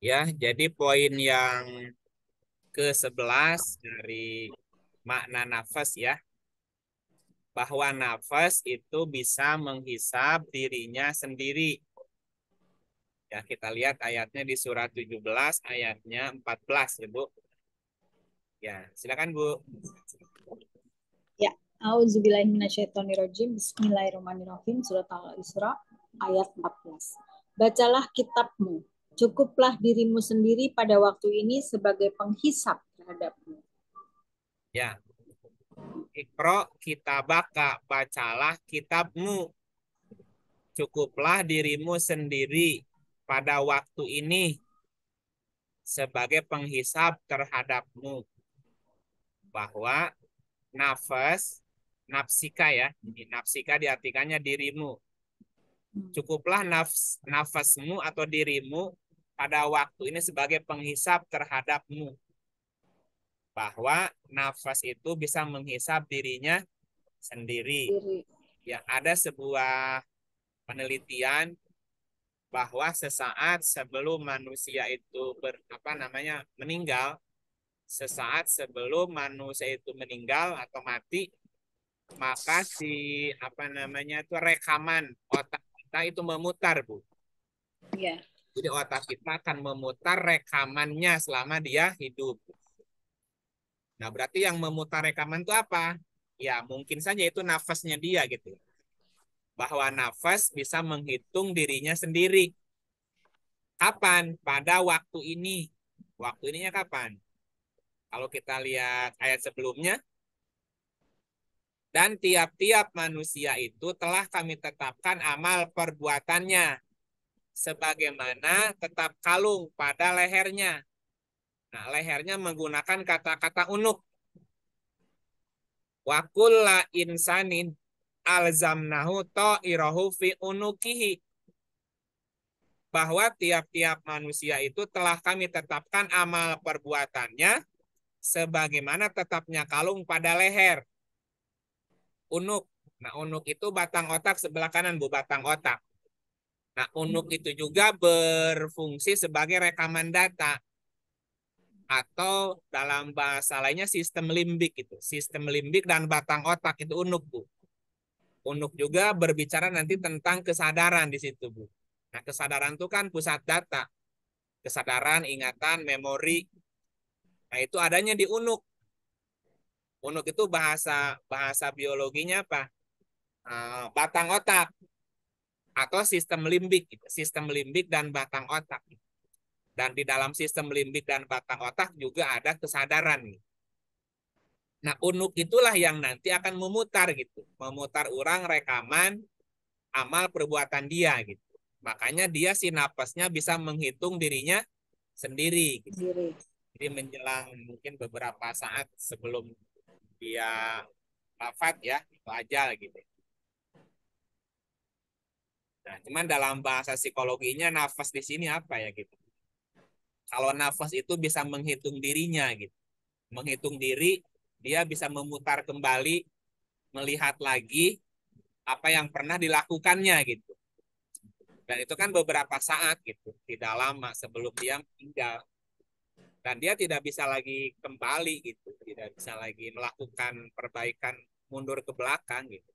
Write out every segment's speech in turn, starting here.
Ya, jadi poin yang ke-11 dari makna nafas ya, bahwa nafas itu bisa menghisab dirinya sendiri. Ya, kita lihat ayatnya di surat 17 ayatnya 14 ya, Bu. Ya, silakan Bu. Ya, Auzubillahiminasyaitonirrajim. Bismillahirrahmanirrahim. Surat Al-Isra ayat 14. Bacalah kitabmu. Cukuplah dirimu sendiri pada waktu ini sebagai penghisap terhadapmu. Ya, Iqra kitabaka, bacalah kitabmu. Cukuplah dirimu sendiri pada waktu ini sebagai penghisap terhadapmu. Bahwa nafas, nafsika ya, nafsika diartikannya dirimu. Cukuplah nafasmu atau dirimu pada waktu ini sebagai penghisap terhadapmu. Bahwa nafas itu bisa menghisap dirinya sendiri. Diri. Ya, ada sebuah penelitian bahwa sesaat sebelum manusia itu meninggal, sesaat sebelum manusia itu meninggal atau mati, maka si itu rekaman otak kita itu memutar, Bu. Ya. Jadi otak kita akan memutar rekamannya selama dia hidup. Nah, berarti yang memutar rekaman itu apa? Ya, mungkin saja itu nafasnya dia gitu. Bahwa nafas bisa menghitung dirinya sendiri. Kapan? Pada waktu ini. Waktu ininya kapan? Kalau kita lihat ayat sebelumnya, dan tiap-tiap manusia itu telah kami tetapkan amal perbuatannya sebagaimana tetap kalung pada lehernya. Nah, lehernya menggunakan kata-kata unuk. Wa kulla insanin alzamnahu ta'irahu fi unukihi. Bahwa tiap-tiap manusia itu telah kami tetapkan amal perbuatannya sebagaimana tetapnya kalung pada leher. Unuk. Nah, unuk itu batang otak sebelah kanan, Bu, batang otak. Nah, unuk itu juga berfungsi sebagai rekaman data atau dalam bahasa lainnya sistem limbik itu. Sistem limbik dan batang otak itu unuk, Bu. Unuk juga berbicara nanti tentang kesadaran di situ, Bu. Nah, kesadaran itu kan pusat data. Kesadaran, ingatan, memori. Nah, itu adanya di unuk. Unuk itu bahasa bahasa biologinya apa? Batang otak atau sistem limbik, gitu. Sistem limbik dan batang otak. Dan di dalam sistem limbik dan batang otak juga ada kesadaran. Nah, unuk itulah yang nanti akan memutar gitu, memutar ulang rekaman amal perbuatan dia gitu. Makanya dia si napasnya bisa menghitung dirinya sendiri gitu. Diri. Jadi menjelang mungkin beberapa saat sebelum dia wafat ya, itu ajal gitu. Nah, cuman dalam bahasa psikologinya nafas di sini apa ya gitu. Kalau nafas itu bisa menghitung dirinya gitu. Menghitung diri, dia bisa memutar kembali, melihat lagi apa yang pernah dilakukannya gitu. Dan itu kan beberapa saat gitu, tidak lama sebelum dia meninggal. Dan dia tidak bisa lagi kembali gitu, tidak bisa lagi melakukan perbaikan mundur ke belakang gitu.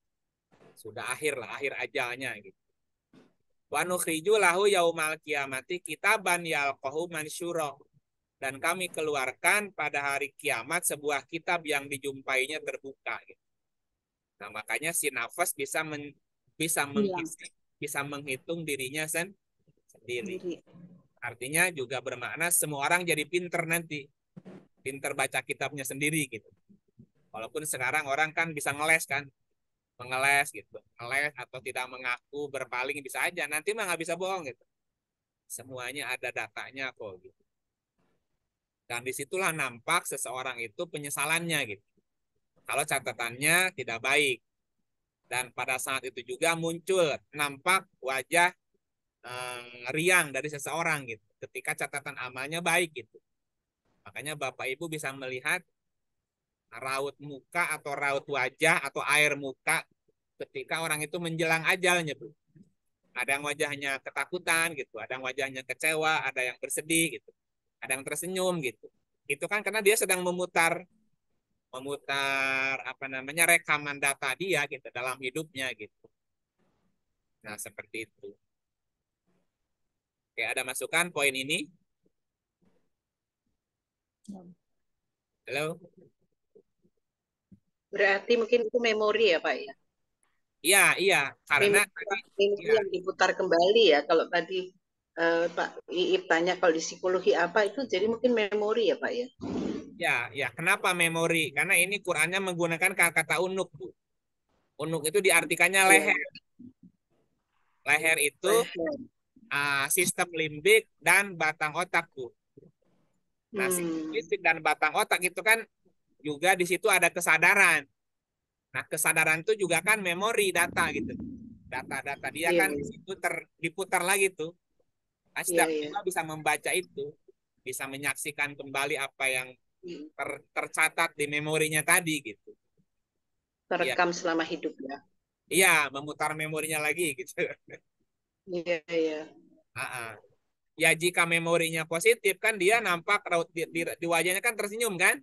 Sudah akhir lah, akhir ajalnya gitu. Wa nukhriju lahu yaumal kiamati kitaban yalqahu mansyura. Dan kami keluarkan pada hari kiamat sebuah kitab yang dijumpainya terbuka gitu. Nah, makanya si nafas bisa Hilang. bisa menghitung dirinya sendiri. Diri. Artinya juga bermakna semua orang jadi pinter nanti. Pinter baca kitabnya sendiri gitu. Walaupun sekarang orang kan bisa ngeles kan. Mengeles gitu. Ngeles atau tidak mengaku, berpaling bisa aja. Nanti mah nggak bisa bohong gitu. Semuanya ada datanya kok gitu. Dan disitulah nampak seseorang itu penyesalannya gitu. Kalau catatannya tidak baik. Dan pada saat itu juga muncul nampak wajah riang dari seseorang gitu. Ketika catatan amalnya baik gitu. Makanya Bapak Ibu bisa melihat raut muka atau raut wajah atau air muka ketika orang itu menjelang ajalnya, Bu. Ada yang wajahnya ketakutan gitu, ada yang wajahnya kecewa, ada yang bersedih gitu, ada yang tersenyum gitu. Itu kan karena dia sedang memutar memutar apa namanya rekaman data dia gitu dalam hidupnya gitu. Nah, seperti itu. Oke, ada masukan poin ini? Halo? Berarti mungkin itu memori ya Pak ya. Iya, iya, karena Memori ya, yang diputar kembali ya. Kalau tadi Pak Iip tanya kalau di psikologi apa itu, jadi mungkin memori ya Pak ya. ya, ya, kenapa memori? Karena ini Qurannya menggunakan kata unuk, Bu. Unuk itu diartikannya Iya. leher. Leher itu Leher. sistem limbik dan batang otak, Bu. Nah, sistem Hmm. limbik dan batang otak itu kan juga di situ ada kesadaran. Nah, kesadaran itu juga kan memori data gitu. Data-data dia Iya, kan di situ diputar lagi tuh. Nah, iya, setiap iya. kita bisa membaca itu, bisa menyaksikan kembali apa yang Hmm. tercatat di memorinya tadi gitu. Iya, Terekam selama hidup ya. iya, memutar memorinya lagi gitu. Iya, iya. Ah, ah. Ya jika memorinya positif kan dia nampak raut di wajahnya kan tersenyum kan,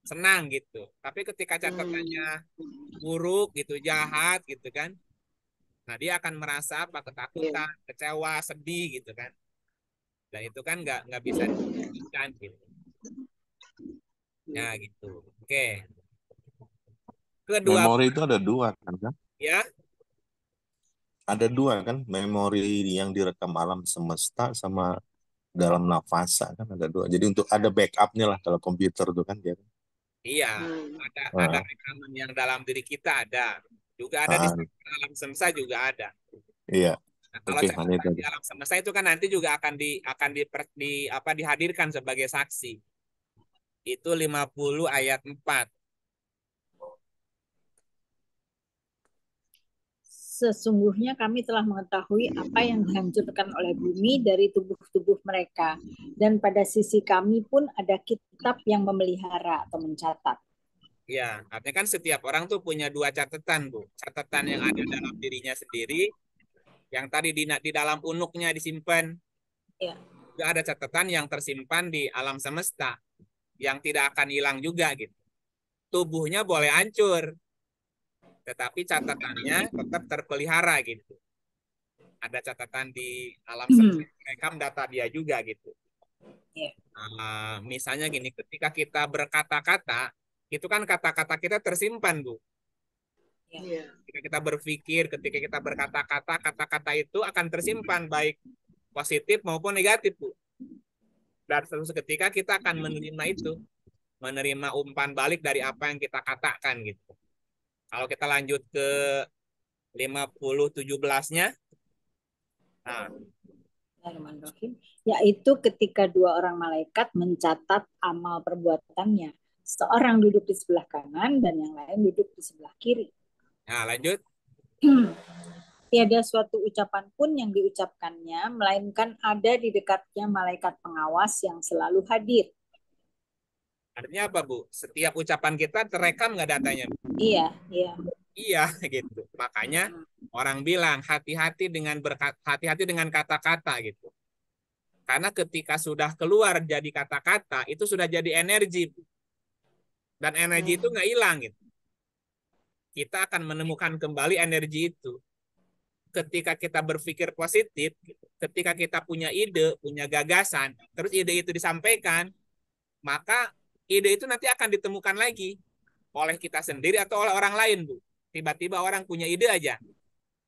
senang gitu. Tapi ketika catatannya Hmm. buruk gitu, jahat gitu kan, nah dia akan merasa apa Iya. ketakutan, kecewa, sedih gitu kan. Dan itu kan nggak bisa diinginkan gitu. Ya gitu. Oke. Kedua, Memori itu ada dua kan, kan? ya, Ada dua kan, memori yang direkam alam semesta sama dalam nafasa kan ada dua. Jadi untuk ada backupnya lah kalau komputer itu kan dia. iya, Hmm. ada Ah, rekaman yang dalam diri kita ada, juga ada di ah, alam semesta juga ada. iya, Nah, kalau oke, mana catatan itu? di alam semesta itu kan nanti juga akan dihadirkan sebagai saksi. Itu 50 ayat 4. Sesungguhnya kami telah mengetahui apa yang dihancurkan oleh bumi dari tubuh-tubuh mereka. Dan pada sisi kami pun ada kitab yang memelihara atau mencatat. Ya, artinya kan setiap orang tuh punya dua catatan, Bu. Catatan yang ada dalam dirinya sendiri, yang tadi di dalam unuknya disimpan. Ya. Juga ada catatan yang tersimpan di alam semesta, yang tidak akan hilang juga gitu. Tubuhnya boleh hancur, tetapi catatannya tetap terpelihara gitu. Ada catatan di alam semesta, rekam data dia juga gitu. Ya. Misalnya gini, ketika kita berkata-kata, itu kan kata-kata kita tersimpan, Bu. Iya. Ketika kita berpikir, ketika kita berkata-kata, kata-kata itu akan tersimpan baik positif maupun negatif, Bu. Dan suatu ketika kita akan menerima itu, menerima umpan balik dari apa yang kita katakan gitu. Kalau kita lanjut ke 50:17-nya, nah, Bismillahirrahmanirrahim. Yaitu ketika dua orang malaikat mencatat amal perbuatannya. Seorang duduk di sebelah kanan dan yang lain duduk di sebelah kiri. nah lanjut. Tiada suatu ucapan pun yang diucapkannya, melainkan ada di dekatnya malaikat pengawas yang selalu hadir. Artinya apa, Bu? Setiap ucapan kita terekam nggak datanya, Bu? Iya, iya. Iya, gitu. Makanya orang bilang hati-hati dengan kata-kata gitu. Karena ketika sudah keluar jadi kata-kata, itu sudah jadi energi, Bu. Dan energi itu nggak hilang gitu. Kita akan menemukan kembali energi itu. Ketika kita berpikir positif, ketika kita punya ide, punya gagasan, terus ide itu disampaikan, maka ide itu nanti akan ditemukan lagi oleh kita sendiri atau oleh orang lain, Bu. Tiba-tiba orang punya ide aja.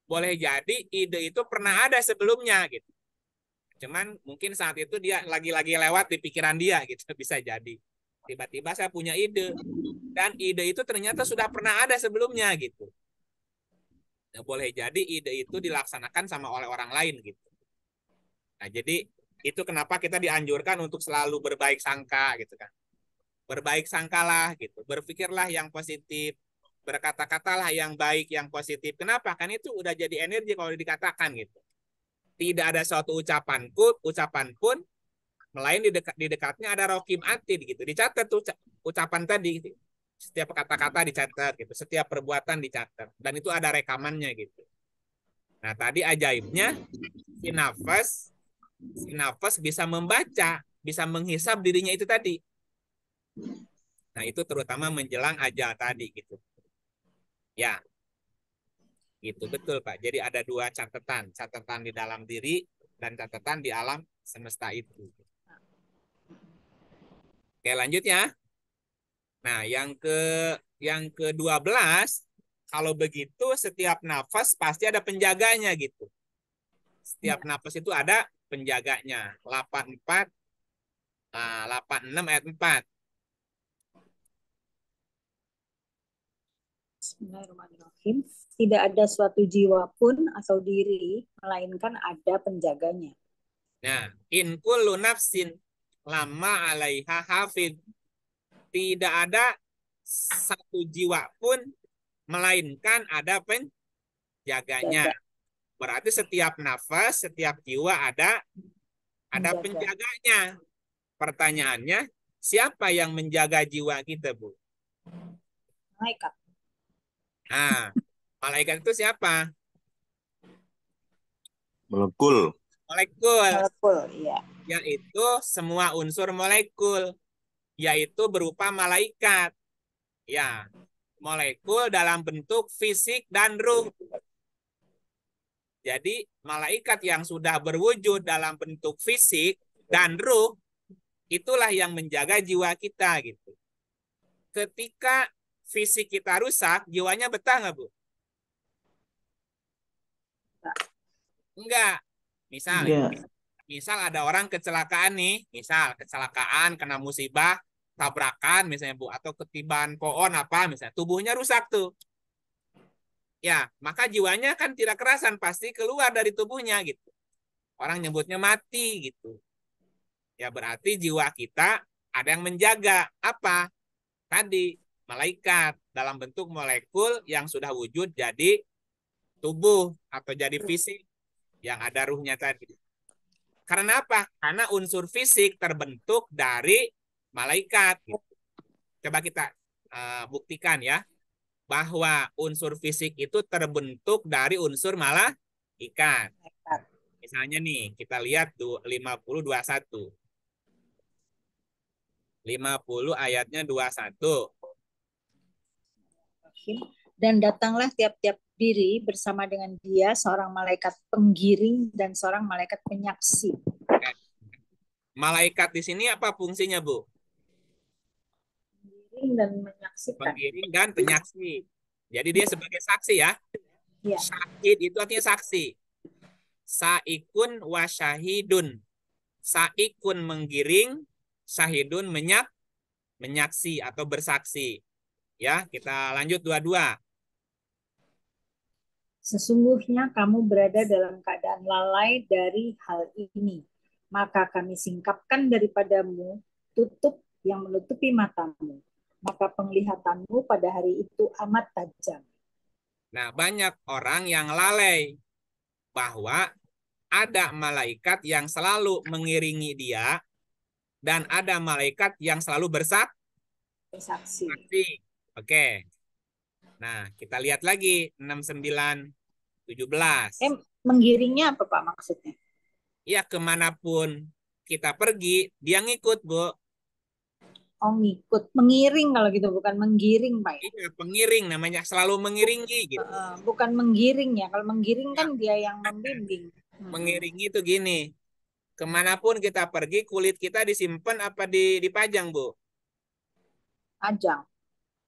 Boleh jadi ide itu pernah ada sebelumnya gitu. Cuman mungkin saat itu dia lagi-lagi lewat di pikiran dia gitu, bisa jadi. Tiba-tiba saya punya ide dan ide itu ternyata sudah pernah ada sebelumnya gitu. Nah, boleh jadi ide itu dilaksanakan sama oleh orang lain gitu. Nah, jadi itu kenapa kita dianjurkan untuk selalu berbaik sangka gitu kan. Berbaik sangkalah gitu. Berpikirlah yang positif, berkata-katalah yang baik, yang positif. Kenapa? Kan itu udah jadi energi kalau dikatakan gitu. Tidak ada suatu ucapan pun melain di dekatnya ada rokim atid gitu. Dicatat tuh ucapan tadi gitu. Setiap kata-kata dicatat gitu, setiap perbuatan dicatat dan itu ada rekamannya gitu. Nah, tadi ajaibnya si nafas bisa membaca, bisa menghisap dirinya itu tadi. Nah, itu terutama menjelang ajal tadi gitu. Ya, gitu betul Pak. Jadi ada dua catatan, catatan di dalam diri dan catatan di alam semesta itu. Oke, lanjut ya. Nah, yang ke-12, kalau begitu setiap nafas pasti ada penjaganya gitu. Setiap nafas itu ada penjaganya. 86 ayat 4. Bismillahirrahmanirrahim. Tidak ada suatu jiwa pun atau diri, melainkan ada penjaganya. Nah, in kullu nafsin lama alaiha hafid. Tidak ada satu jiwa pun melainkan ada penjaganya. Jaga, Berarti setiap nafas, setiap jiwa ada menjaga. penjaganya. Pertanyaannya, siapa yang menjaga jiwa kita, Bu? Malaikat. Nah, malaikat itu siapa? Molekul. Molekul, Molekul, iya. yaitu semua unsur molekul, yaitu berupa malaikat. Ya, molekul dalam bentuk fisik dan ruh. Jadi, malaikat yang sudah berwujud dalam bentuk fisik dan ruh, itulah yang menjaga jiwa kita gitu. Ketika fisik kita rusak, jiwanya betah nggak, Bu? Enggak. Misal, Enggak. misal ada orang kecelakaan nih, misal kecelakaan kena musibah, tabrakan misalnya Bu, atau ketiban pohon apa misalnya, tubuhnya rusak tuh. Ya, maka jiwanya kan tidak kerasan, pasti keluar dari tubuhnya gitu. Orang nyebutnya mati gitu. Ya berarti jiwa kita ada yang menjaga apa? Tadi malaikat dalam bentuk molekul yang sudah wujud jadi tubuh atau jadi fisik yang ada ruhnya tadi. Karena apa? Karena unsur fisik terbentuk dari malaikat. Gitu. Coba kita buktikan ya bahwa unsur fisik itu terbentuk dari unsur malaikat. Misalnya nih, kita lihat 50:21. 50 ayatnya 21. Dan datanglah tiap-tiap diri bersama dengan dia seorang malaikat penggiring dan seorang malaikat penyaksi. Malaikat di sini apa fungsinya, Bu? Penggiring dan menyaksikan. Penggiring dan penyaksi. Jadi dia sebagai saksi ya. Ya. Syahid itu artinya saksi. Saikun wa syahidun. Saikun menggiring, syahidun menyaksi atau bersaksi. Ya, kita lanjut 22. Sesungguhnya kamu berada dalam keadaan lalai dari hal ini. Maka kami singkapkan daripadamu tutup yang menutupi matamu. Maka penglihatanmu pada hari itu amat tajam. Nah, banyak orang yang lalai bahwa ada malaikat yang selalu mengiringi dia dan ada malaikat yang selalu Bersaksi. Oke. Nah, kita lihat lagi 69, 17. Menggiringnya apa Pak maksudnya? Ya, kemanapun kita pergi, dia ngikut, Bu. Oh, ngikut. Mengiring kalau gitu, bukan menggiring Pak ya? Iya, pengiring namanya, selalu mengiringi gitu. Bukan menggiring ya. Kalau menggiring kan dia yang membimbing. Mengiringi itu gini, kemanapun kita pergi, kulit kita disimpan apa dipajang, Bu? Pajang.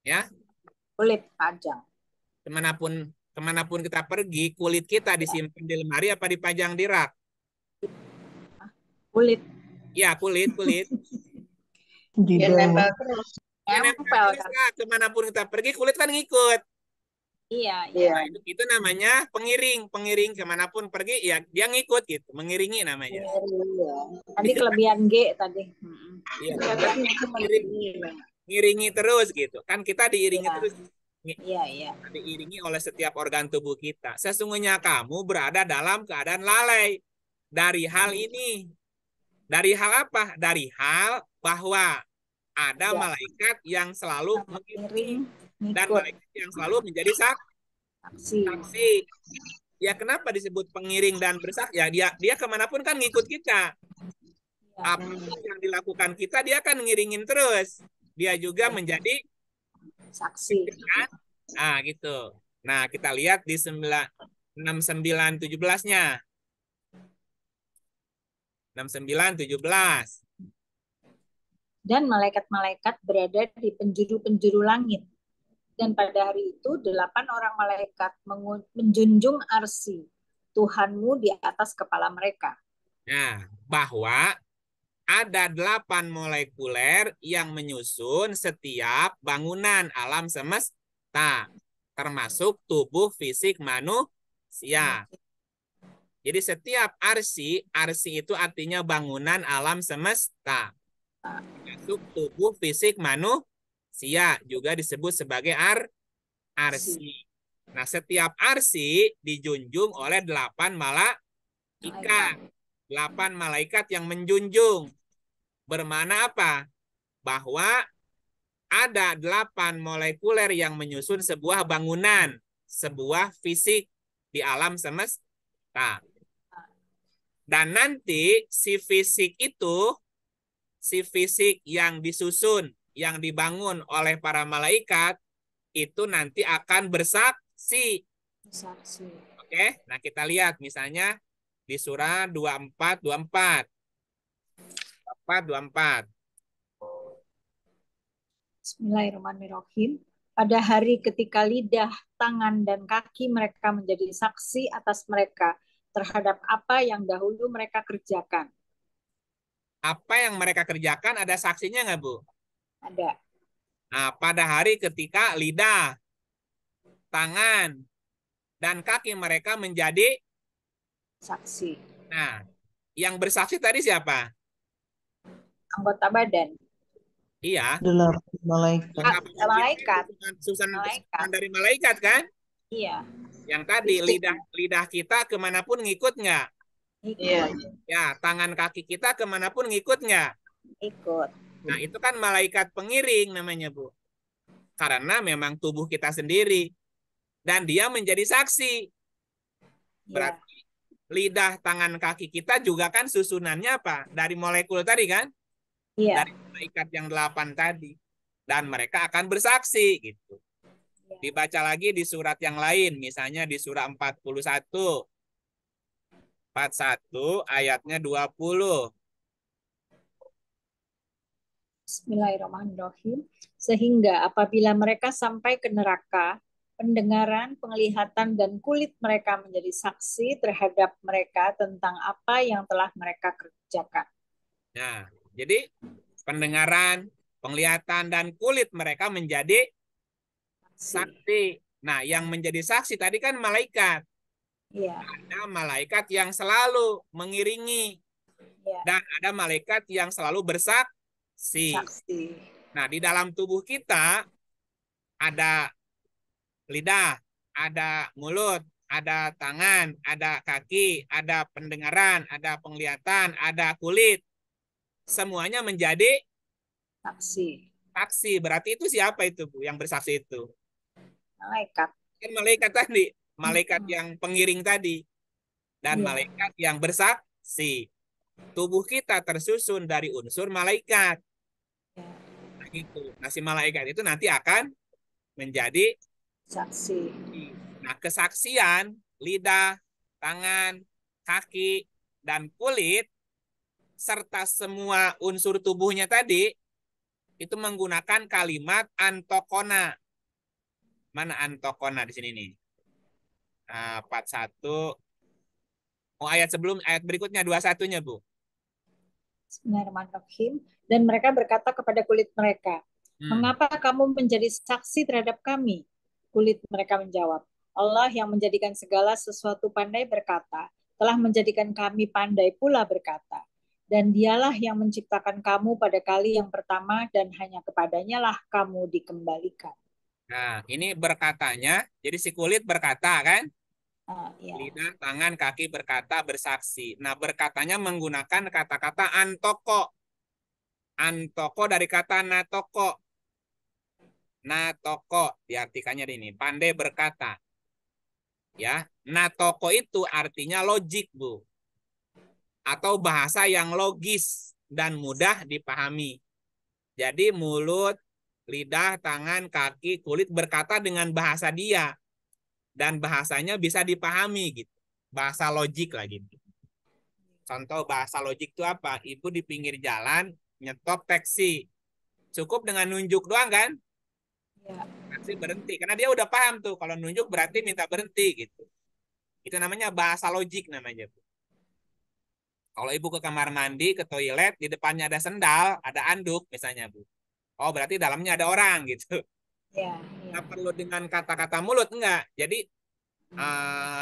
Ya, Kulit pajang. kemanapun kita pergi, kulit kita disimpan di lemari apa dipajang di rak? Kulit. Ya, kulit. Dia nempel terus. Ya, Nempel kan. kemanapun kita pergi, kulit kan ngikut. Iya. Nah, itu namanya pengiring. Pengiring kemanapun pergi, ya dia ngikut gitu. Mengiringi namanya. Tadi kelebihan G tadi. Iya, ngiringi terus gitu. Kan kita diiringi terus. Iya. Diiringi oleh setiap organ tubuh kita. Sesungguhnya kamu berada dalam keadaan lalai dari hal ini. Dari hal apa? Dari hal bahwa ada malaikat yang selalu mengiringi dan malaikat yang selalu menjadi saksi. Ya kenapa disebut pengiring dan bersaksi? Ya dia kemanapun kan ngikut kita. Ya, Apa yang dilakukan kita dia kan ngiringin terus. Dia juga menjadi saksi. kan? Ah gitu. Nah kita lihat di 6917-nya. 6917. Dan malaikat-malaikat berada di penjuru-penjuru langit. Dan pada hari itu 8 orang malaikat menjunjung arsi Tuhanmu di atas kepala mereka. Nah, bahwa ada 8 molekuler yang menyusun setiap bangunan alam semesta, termasuk tubuh fisik manusia. Jadi setiap arsi itu artinya bangunan alam semesta, termasuk tubuh fisik manusia, juga disebut sebagai arsi. Nah, setiap arsi dijunjung oleh 8 malaikat. 8 malaikat yang menjunjung. Bermana apa? Bahwa ada 8 molekuler yang menyusun sebuah bangunan, sebuah fisik di alam semesta. Dan nanti si fisik yang disusun, yang dibangun oleh para malaikat, itu nanti akan bersaksi. Saksi. Oke, nah kita lihat misalnya di surah 24, 24. Bismillahirrahmanirrahim. Pada hari ketika lidah, tangan, dan kaki mereka menjadi saksi atas mereka terhadap apa yang dahulu mereka kerjakan. Apa yang mereka kerjakan ada saksinya nggak, Bu? Ada. Nah, pada hari ketika lidah, tangan, dan kaki mereka menjadi, Saksi. nah, yang bersaksi tadi siapa? Anggota badan. Iya, 8 malaikat. Malaikat. susunan Malaikat. dari malaikat kan? Iya. Yang tadi lidah kita kemanapun ngikut nggak? Iya. Ya, tangan kaki kita kemanapun ngikut nggak? Ikut. Nah, itu kan malaikat pengiring namanya, Bu. Karena memang tubuh kita sendiri. Dan dia menjadi saksi. Berarti lidah, tangan, kaki kita juga kan susunannya apa? Dari molekul tadi kan? Iya. Dari malaikat yang 8 tadi. Dan mereka akan bersaksi gitu. Dibaca lagi di surat yang lain. Misalnya di surah 41. 41 ayatnya 20. Bismillahirrahmanirrahim. Sehingga apabila mereka sampai ke neraka, pendengaran, penglihatan, dan kulit mereka menjadi saksi terhadap mereka tentang apa yang telah mereka kerjakan. Nah, jadi pendengaran, penglihatan, dan kulit mereka menjadi saksi. Nah, yang menjadi saksi tadi kan malaikat. Iya. Ada malaikat yang selalu mengiringi. Iya. Dan ada malaikat yang selalu bersaksi. Saksi. Nah, di dalam tubuh kita ada lidah, ada mulut, ada tangan, ada kaki, ada pendengaran, ada penglihatan, ada kulit. Semuanya menjadi Saksi. saksi. Berarti itu siapa itu, Bu, yang bersaksi itu? Malaikat. Kan malaikat tadi, malaikat yang pengiring tadi, dan Iya. malaikat yang bersaksi. Tubuh kita tersusun dari unsur malaikat. Nah, gitu. Nah, si malaikat itu nanti akan menjadi Saksi. Nah, kesaksian lidah, tangan, kaki, dan kulit serta semua unsur tubuhnya tadi itu menggunakan kalimat antokona. Mana antokona di sini nih? 41. Oh, ayat berikutnya 21-nya, Bu. Bismillahirrahmanirrahim. Dan mereka berkata kepada kulit mereka, mengapa kamu menjadi saksi terhadap kami? Kulit mereka menjawab, Allah yang menjadikan segala sesuatu pandai berkata, telah menjadikan kami pandai pula berkata. Dan dialah yang menciptakan kamu pada kali yang pertama dan hanya kepadanya lah kamu dikembalikan. Nah, ini berkatanya. Jadi si kulit berkata kan? Ya. Lidah, tangan, kaki berkata, bersaksi. Nah, berkatanya menggunakan kata-kata antoko. Antoko dari kata natoko. Natoko diartikannya ini, pandai berkata. Ya. Natoko itu artinya logik, Bu. Atau bahasa yang logis dan mudah dipahami. Jadi mulut, lidah, tangan, kaki, kulit berkata dengan bahasa dia. Dan bahasanya bisa dipahami gitu. Bahasa logik lah gitu. Contoh bahasa logik itu apa? Ibu di pinggir jalan nyetop taksi. Cukup dengan nunjuk doang kan? Ya. Taksi berhenti. Karena dia udah paham tuh. Kalau nunjuk berarti minta berhenti gitu. Itu namanya bahasa logik namanya, Bu. Kalau ibu ke kamar mandi, ke toilet, di depannya ada sendal, ada anduk misalnya, Bu. Oh, berarti dalamnya ada orang gitu. Ya, Nggak ya. perlu dengan kata-kata mulut, enggak. Jadi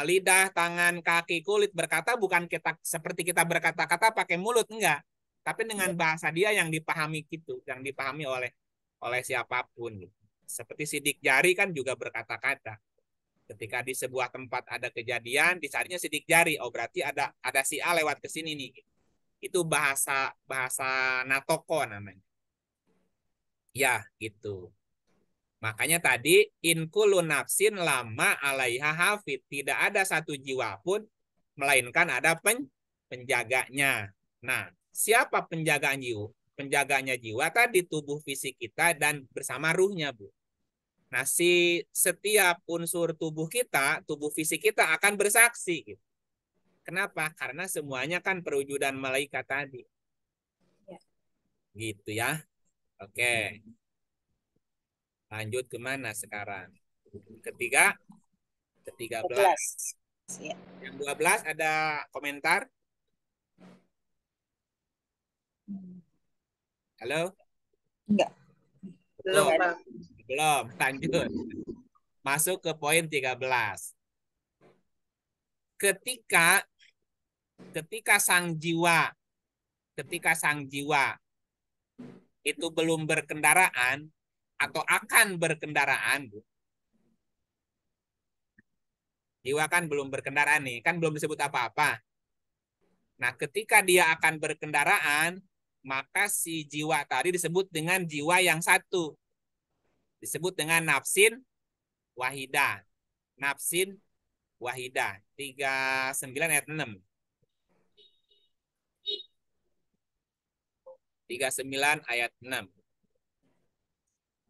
lidah, tangan, kaki, kulit berkata bukan kita seperti kita berkata-kata pakai mulut, enggak. Tapi dengan bahasa dia yang dipahami gitu, yang dipahami oleh siapapun gitu. Seperti sidik jari kan juga berkata-kata. Ketika di sebuah tempat ada kejadian, dicarinya sidik jari. Oh, berarti ada si A lewat ke sini nih. Itu bahasa Natoko namanya. Ya, gitu. Makanya tadi in kullu nafsin lama alaiha hafid. Tidak ada satu jiwa pun melainkan ada penjaganya. Nah, siapa penjagaan jiwa? Penjaganya jiwa tadi tubuh fisik kita dan bersama ruhnya, Bu. Nah, setiap unsur tubuh kita, tubuh fisik kita akan bersaksi. Gitu. Kenapa? Karena semuanya kan perwujudan malaikat tadi. Ya. Gitu ya. Oke. Lanjut kemana sekarang? Ketiga, ke-13. 12. Ya. Yang 12 ada komentar? Halo? Enggak. Belum, Betul. Pak. Belum. Lanjut. Masuk ke poin 13. Ketika sang jiwa itu belum berkendaraan atau akan berkendaraan, Bu. Jiwa kan belum berkendaraan nih, kan belum disebut apa-apa. Nah, ketika dia akan berkendaraan, maka si jiwa tadi disebut dengan jiwa yang satu. Disebut dengan nafsin wahidah. Nafsin wahidah. 39 ayat 6. 39 ayat 6.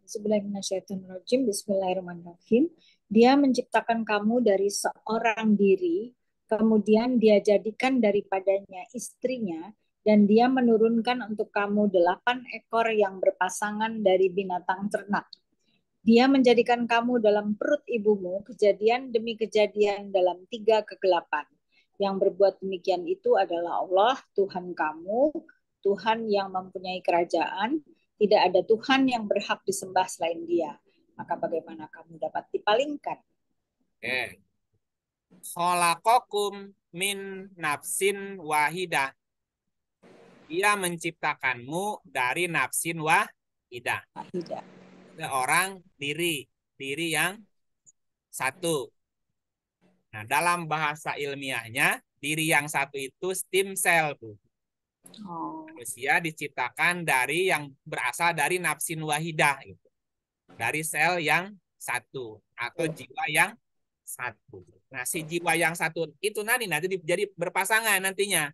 Bismillahirrahmanirrahim. Dia menciptakan kamu dari seorang diri, kemudian dia jadikan daripadanya istrinya, dan dia menurunkan untuk kamu 8 ekor yang berpasangan dari binatang ternak. Dia menjadikan kamu dalam perut ibumu kejadian demi kejadian dalam 3 kegelapan. Yang berbuat demikian itu adalah Allah, Tuhan kamu, Tuhan yang mempunyai kerajaan. Tidak ada Tuhan yang berhak disembah selain Dia. Maka bagaimana kamu dapat dipalingkan? Oke. Khalaqakum min nafsin wahidah. Dia menciptakanmu dari nafsin wahidah. Tidak. Seorang diri yang satu. Nah, dalam bahasa ilmiahnya, diri yang satu itu stem cell, Bu. Manusia diciptakan dari yang berasal dari nafsin wahidah, gitu. Dari sel yang satu atau jiwa yang satu. Nah, si jiwa yang satu itu nanti jadi berpasangan nantinya.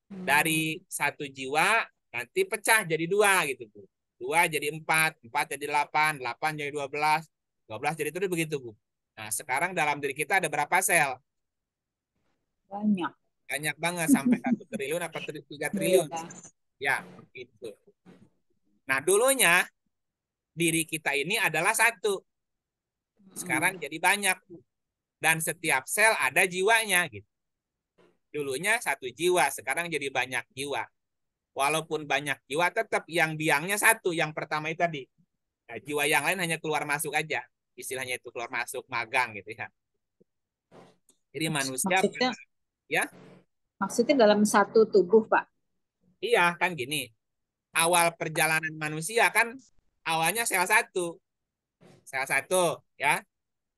Dari satu jiwa nanti pecah jadi dua gitu, Bu. 2 jadi 4, 4 jadi 8, 8 jadi 12, 12 jadi terus begitu, Bu. Nah, sekarang dalam diri kita ada berapa sel? Banyak. Banyak banget, sampai 1 triliun apa 3 triliun. Ya, itu. Nah, dulunya diri kita ini adalah satu. Sekarang jadi banyak. Dan setiap sel ada jiwanya gitu. Dulunya satu jiwa, sekarang jadi banyak jiwa. Walaupun banyak jiwa, tetap yang biangnya satu. Yang pertama itu tadi. Nah, jiwa yang lain hanya keluar masuk aja. Istilahnya itu keluar masuk, magang gitu ya. Jadi manusia Maksudnya dalam satu tubuh, Pak? Iya, kan gini. Awal perjalanan manusia kan awalnya sel satu. Sel satu, ya.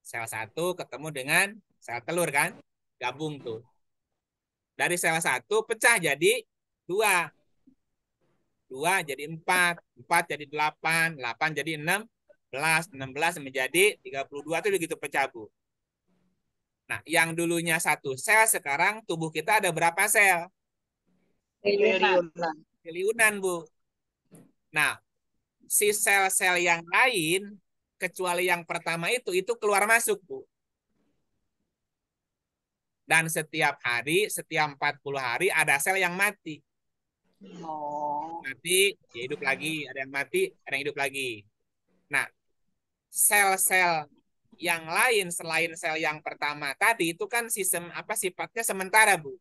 Sel satu ketemu dengan sel telur kan. Gabung tuh. Dari sel satu pecah jadi 2. 2 jadi 4. 4 jadi 8. 8 jadi 16. 16 menjadi 32 itu begitu pecah, Bu. Nah, yang dulunya 1 sel, sekarang tubuh kita ada berapa sel? Triliunan. Triliunan. Triliunan, Bu. Nah, si sel-sel yang lain, kecuali yang pertama itu keluar masuk, Bu. Dan setiap hari, setiap 40 hari ada sel yang mati. Oh. Mati, ya hidup lagi. Ada yang mati, ada yang hidup lagi. Nah, sel-sel yang lain selain sel yang pertama tadi itu kan sistem apa sifatnya sementara, Bu.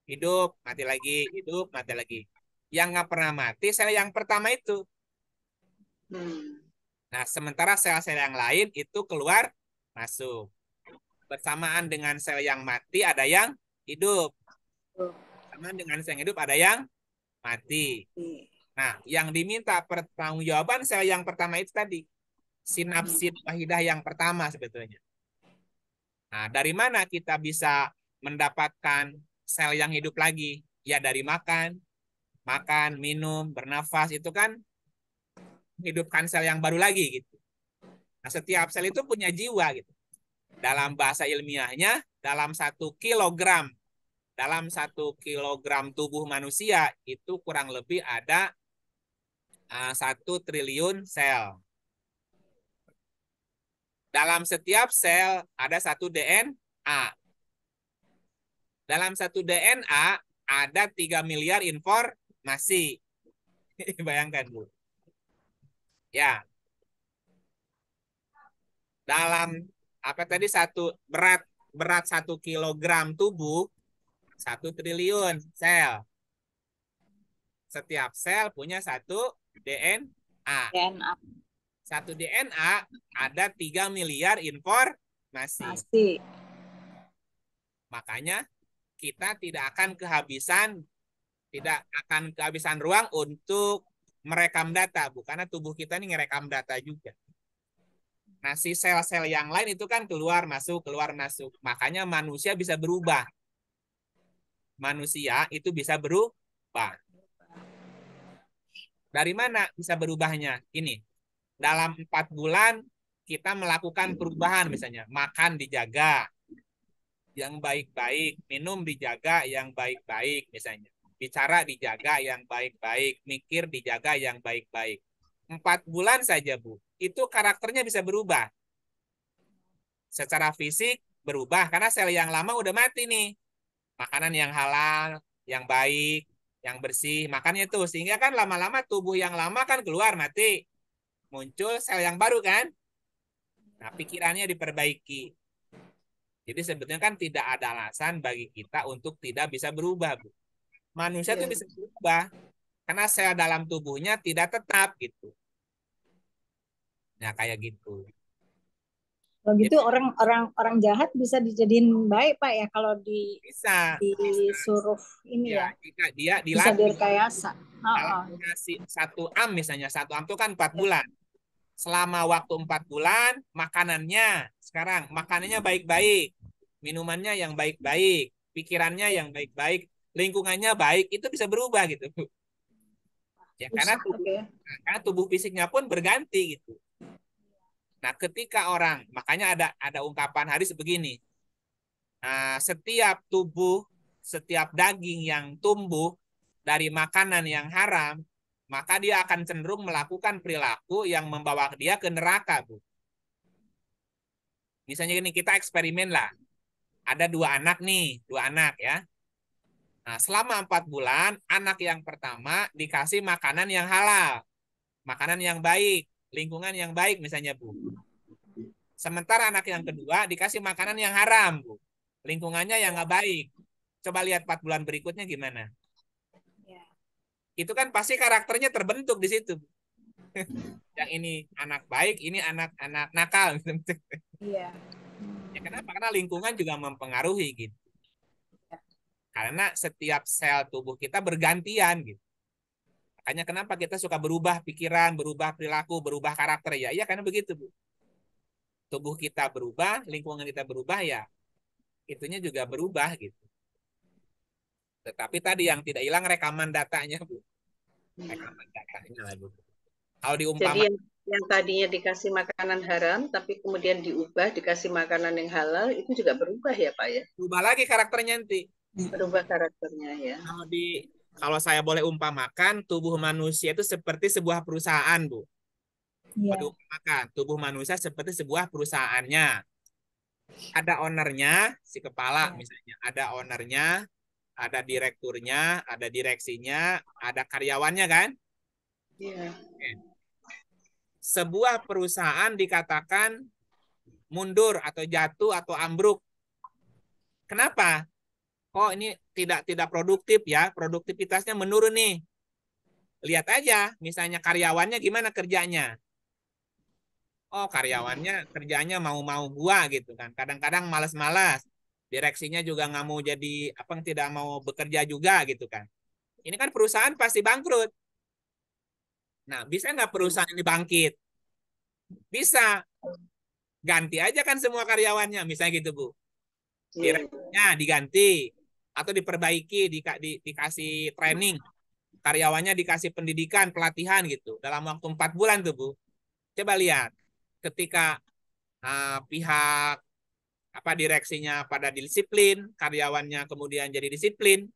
Hidup, mati lagi, hidup, mati lagi. Yang nggak pernah mati sel yang pertama itu. Nah, sementara sel-sel yang lain itu keluar masuk. Bersamaan dengan sel yang mati ada yang hidup. Bersamaan dengan sel yang hidup ada yang mati. Nah, yang diminta pertanggungjawaban sel yang pertama itu tadi. Sinapsid wahidah yang pertama sebetulnya. Nah, dari mana kita bisa mendapatkan sel yang hidup lagi? Ya dari makan, minum, bernafas itu kan menghidupkan sel yang baru lagi gitu. Nah, setiap sel itu punya jiwa gitu. Dalam bahasa ilmiahnya, dalam 1 kilogram tubuh manusia itu kurang lebih ada 1 triliun sel. Dalam setiap sel ada 1 DNA. Dalam 1 DNA ada 3 miliar informasi. Bayangkan, Bu. Ya, dalam apa tadi berat 1 kilogram tubuh 1 triliun sel. Setiap sel punya 1 DNA. DNA. 1 DNA ada 3 miliar informasi. Masih. Makanya kita tidak akan kehabisan ruang untuk merekam data, Bu. Karena tubuh kita ini ngerekam data juga. Nah, si sel-sel yang lain itu kan keluar masuk. Makanya manusia bisa berubah. Manusia itu bisa berubah. Dari mana bisa berubahnya? Ini, dalam 4 bulan kita melakukan perubahan misalnya. Makan dijaga yang baik-baik, minum dijaga yang baik-baik misalnya. Bicara dijaga yang baik-baik, mikir dijaga yang baik-baik. 4 bulan saja, Bu. Itu karakternya bisa berubah. Secara fisik berubah karena sel yang lama udah mati nih. Makanan yang halal, yang baik, yang bersih, makannya tuh. Sehingga kan lama-lama tubuh yang lama kan keluar mati. Muncul sel yang baru kan. Nah, pikirannya diperbaiki. Jadi sebetulnya kan tidak ada alasan bagi kita untuk tidak bisa berubah, Bu. Manusia tuh bisa berubah karena sel dalam tubuhnya tidak tetap gitu. Nah, kayak gitu. Kalau gitu orang jahat bisa dijadiin baik, Pak, ya, kalau Bisa. disuruh ini Ya, ya. jika dia Bisa dilatih direkayasa. dalam durasi 1 am misalnya, 1 am itu kan 4 bulan. Selama waktu 4 bulan, makanannya baik-baik, minumannya yang baik-baik, pikirannya yang baik-baik, lingkungannya baik, itu bisa berubah gitu. Ya, karena tubuh fisiknya pun berganti gitu. Nah, ketika makanya ada ungkapan hadis begini, setiap daging yang tumbuh dari makanan yang haram, maka dia akan cenderung melakukan perilaku yang membawa dia ke neraka, Bu. Misalnya ini kita eksperimen lah. Ada 2 anak ya. Nah, selama 4 bulan, anak yang pertama dikasih makanan yang halal, makanan yang baik, lingkungan yang baik misalnya, Bu. Sementara anak yang kedua dikasih makanan yang haram, Bu. Lingkungannya yang nggak baik. Coba lihat 4 bulan berikutnya gimana. Itu kan pasti karakternya terbentuk di situ. Yang ini anak baik, ini anak nakal. Iya. Ya, kenapa? Karena lingkungan juga mempengaruhi gitu. Karena setiap sel tubuh kita bergantian gitu. Makanya kenapa kita suka berubah pikiran, berubah perilaku, berubah karakter ya? Iya karena begitu, Bu. Tubuh kita berubah, lingkungan kita berubah ya. Itunya juga berubah gitu. Tetapi tadi yang tidak hilang rekaman datanya, Bu. Rekaman datanya lah, Bu. Kalau Jadi diumpamakan yang tadinya dikasih makanan haram, tapi kemudian diubah dikasih makanan yang halal, itu juga berubah ya Pak ya? Berubah lagi karakternya nanti. Berubah karakternya ya. Kalau di kalau saya boleh umpamakan, tubuh manusia itu seperti sebuah perusahaan, Bu. Ya, Kalau diumpamakan, tubuh manusia seperti sebuah perusahaannya. Ada ownernya, si kepala misalnya. Ada ownernya, ada direkturnya, ada direksinya, ada karyawannya kan? Iya. Sebuah perusahaan dikatakan mundur atau jatuh atau ambruk. Kenapa? Oh, ini tidak produktif ya, produktivitasnya menurun nih. Lihat aja, misalnya karyawannya gimana kerjanya. Oh, karyawannya kerjanya mau-mau gua gitu kan. Kadang-kadang malas-malas. Direksinya juga nggak mau jadi apa tidak mau bekerja juga gitu kan. Ini kan perusahaan pasti bangkrut. Nah, bisa nggak perusahaan ini bangkit? Bisa. Ganti aja kan semua karyawannya, misalnya gitu, Bu. Iya. Direkturnya diganti atau diperbaiki, dikasih training, karyawannya dikasih pendidikan, pelatihan gitu. Dalam waktu 4 bulan tuh, Bu. Coba lihat, ketika pihak direksinya pada disiplin, karyawannya kemudian jadi disiplin,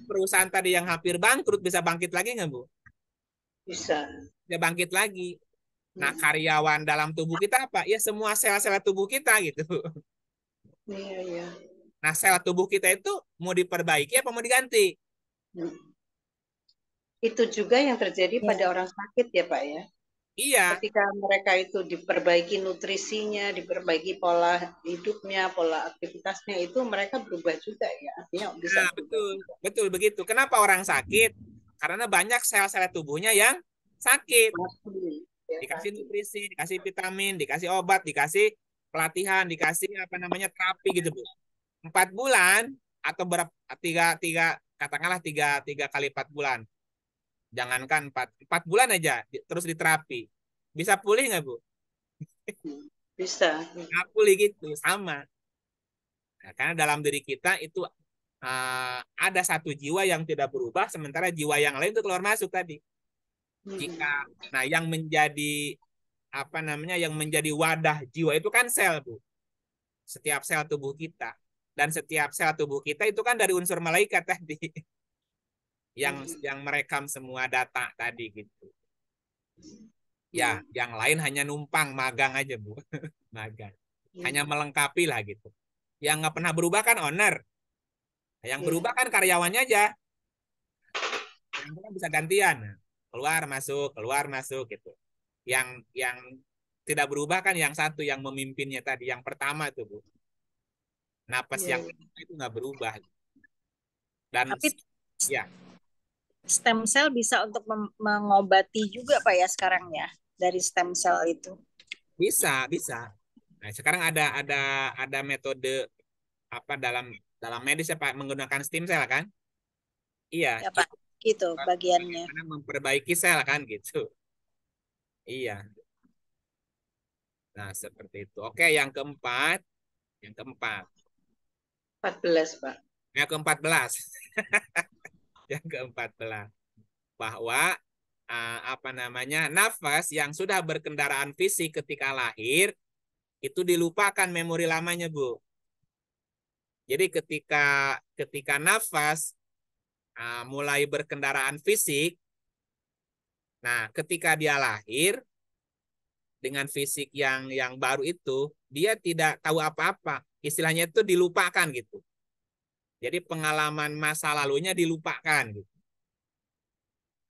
perusahaan tadi yang hampir bangkrut bisa bangkit lagi nggak, Bu? Bisa. Bisa bangkit lagi. Nah, karyawan dalam tubuh kita apa? Ya semua sel-sel tubuh kita gitu. Iya, iya. Nah, sel tubuh kita itu mau diperbaiki apa mau diganti? Itu juga yang terjadi ya, pada orang sakit ya Pak ya. Iya. Ketika mereka itu diperbaiki nutrisinya, diperbaiki pola hidupnya, pola aktivitasnya, itu mereka berubah juga ya. Artinya bisa Nah, berubah betul. juga. Betul begitu. Kenapa orang sakit? Karena banyak sel-sel tubuhnya yang sakit. Pasti, ya, Dikasih pasti. nutrisi, dikasih vitamin, dikasih obat, dikasih pelatihan, dikasih apa namanya terapi gitu, Bu. 4 bulan atau berapa tiga tiga katakanlah tiga kali 4 bulan. Jangankan 4 bulan aja terus diterapi. Bisa pulih nggak, Bu? Bisa. Nggak pulih gitu, sama. Nah, karena dalam diri kita itu ada satu jiwa yang tidak berubah, sementara jiwa yang lain itu keluar masuk tadi. Jika, nah yang menjadi apa namanya, yang menjadi wadah jiwa itu kan sel, Bu. Setiap sel tubuh kita. Dan setiap sel tubuh kita itu kan dari unsur malaikat tadi, yang merekam semua data tadi gitu. Ya, yang lain hanya numpang magang aja, Bu. Magang. Hanya melengkapi lah gitu. Yang nggak pernah berubah kan owner. Yang berubah kan karyawannya aja. Yang itu kan bisa gantian. Keluar masuk gitu. Yang tidak berubah kan yang satu yang memimpinnya tadi, yang pertama itu, Bu. Napas yang kedua itu nggak berubah. Dan tapi ya, stem cell bisa untuk mengobati juga Pak ya sekarang ya dari stem cell itu. bisa. Nah, sekarang ada metode apa dalam dalam medis ya Pak, menggunakan stem cell kan? Iya, Ya Pak, gitu bagiannya. bagaimana memperbaiki sel kan gitu. Iya. Nah, seperti itu. Oke, yang keempat, 14 Pak. yang ke-14, yang ke-14 bahwa apa namanya, nafas yang sudah berkendaraan fisik ketika lahir itu dilupakan memori lamanya, Bu. Jadi ketika ketika nafas mulai berkendaraan fisik, nah ketika dia lahir dengan fisik yang baru itu, dia tidak tahu apa-apa. Istilahnya itu dilupakan gitu. Jadi pengalaman masa lalunya dilupakan gitu.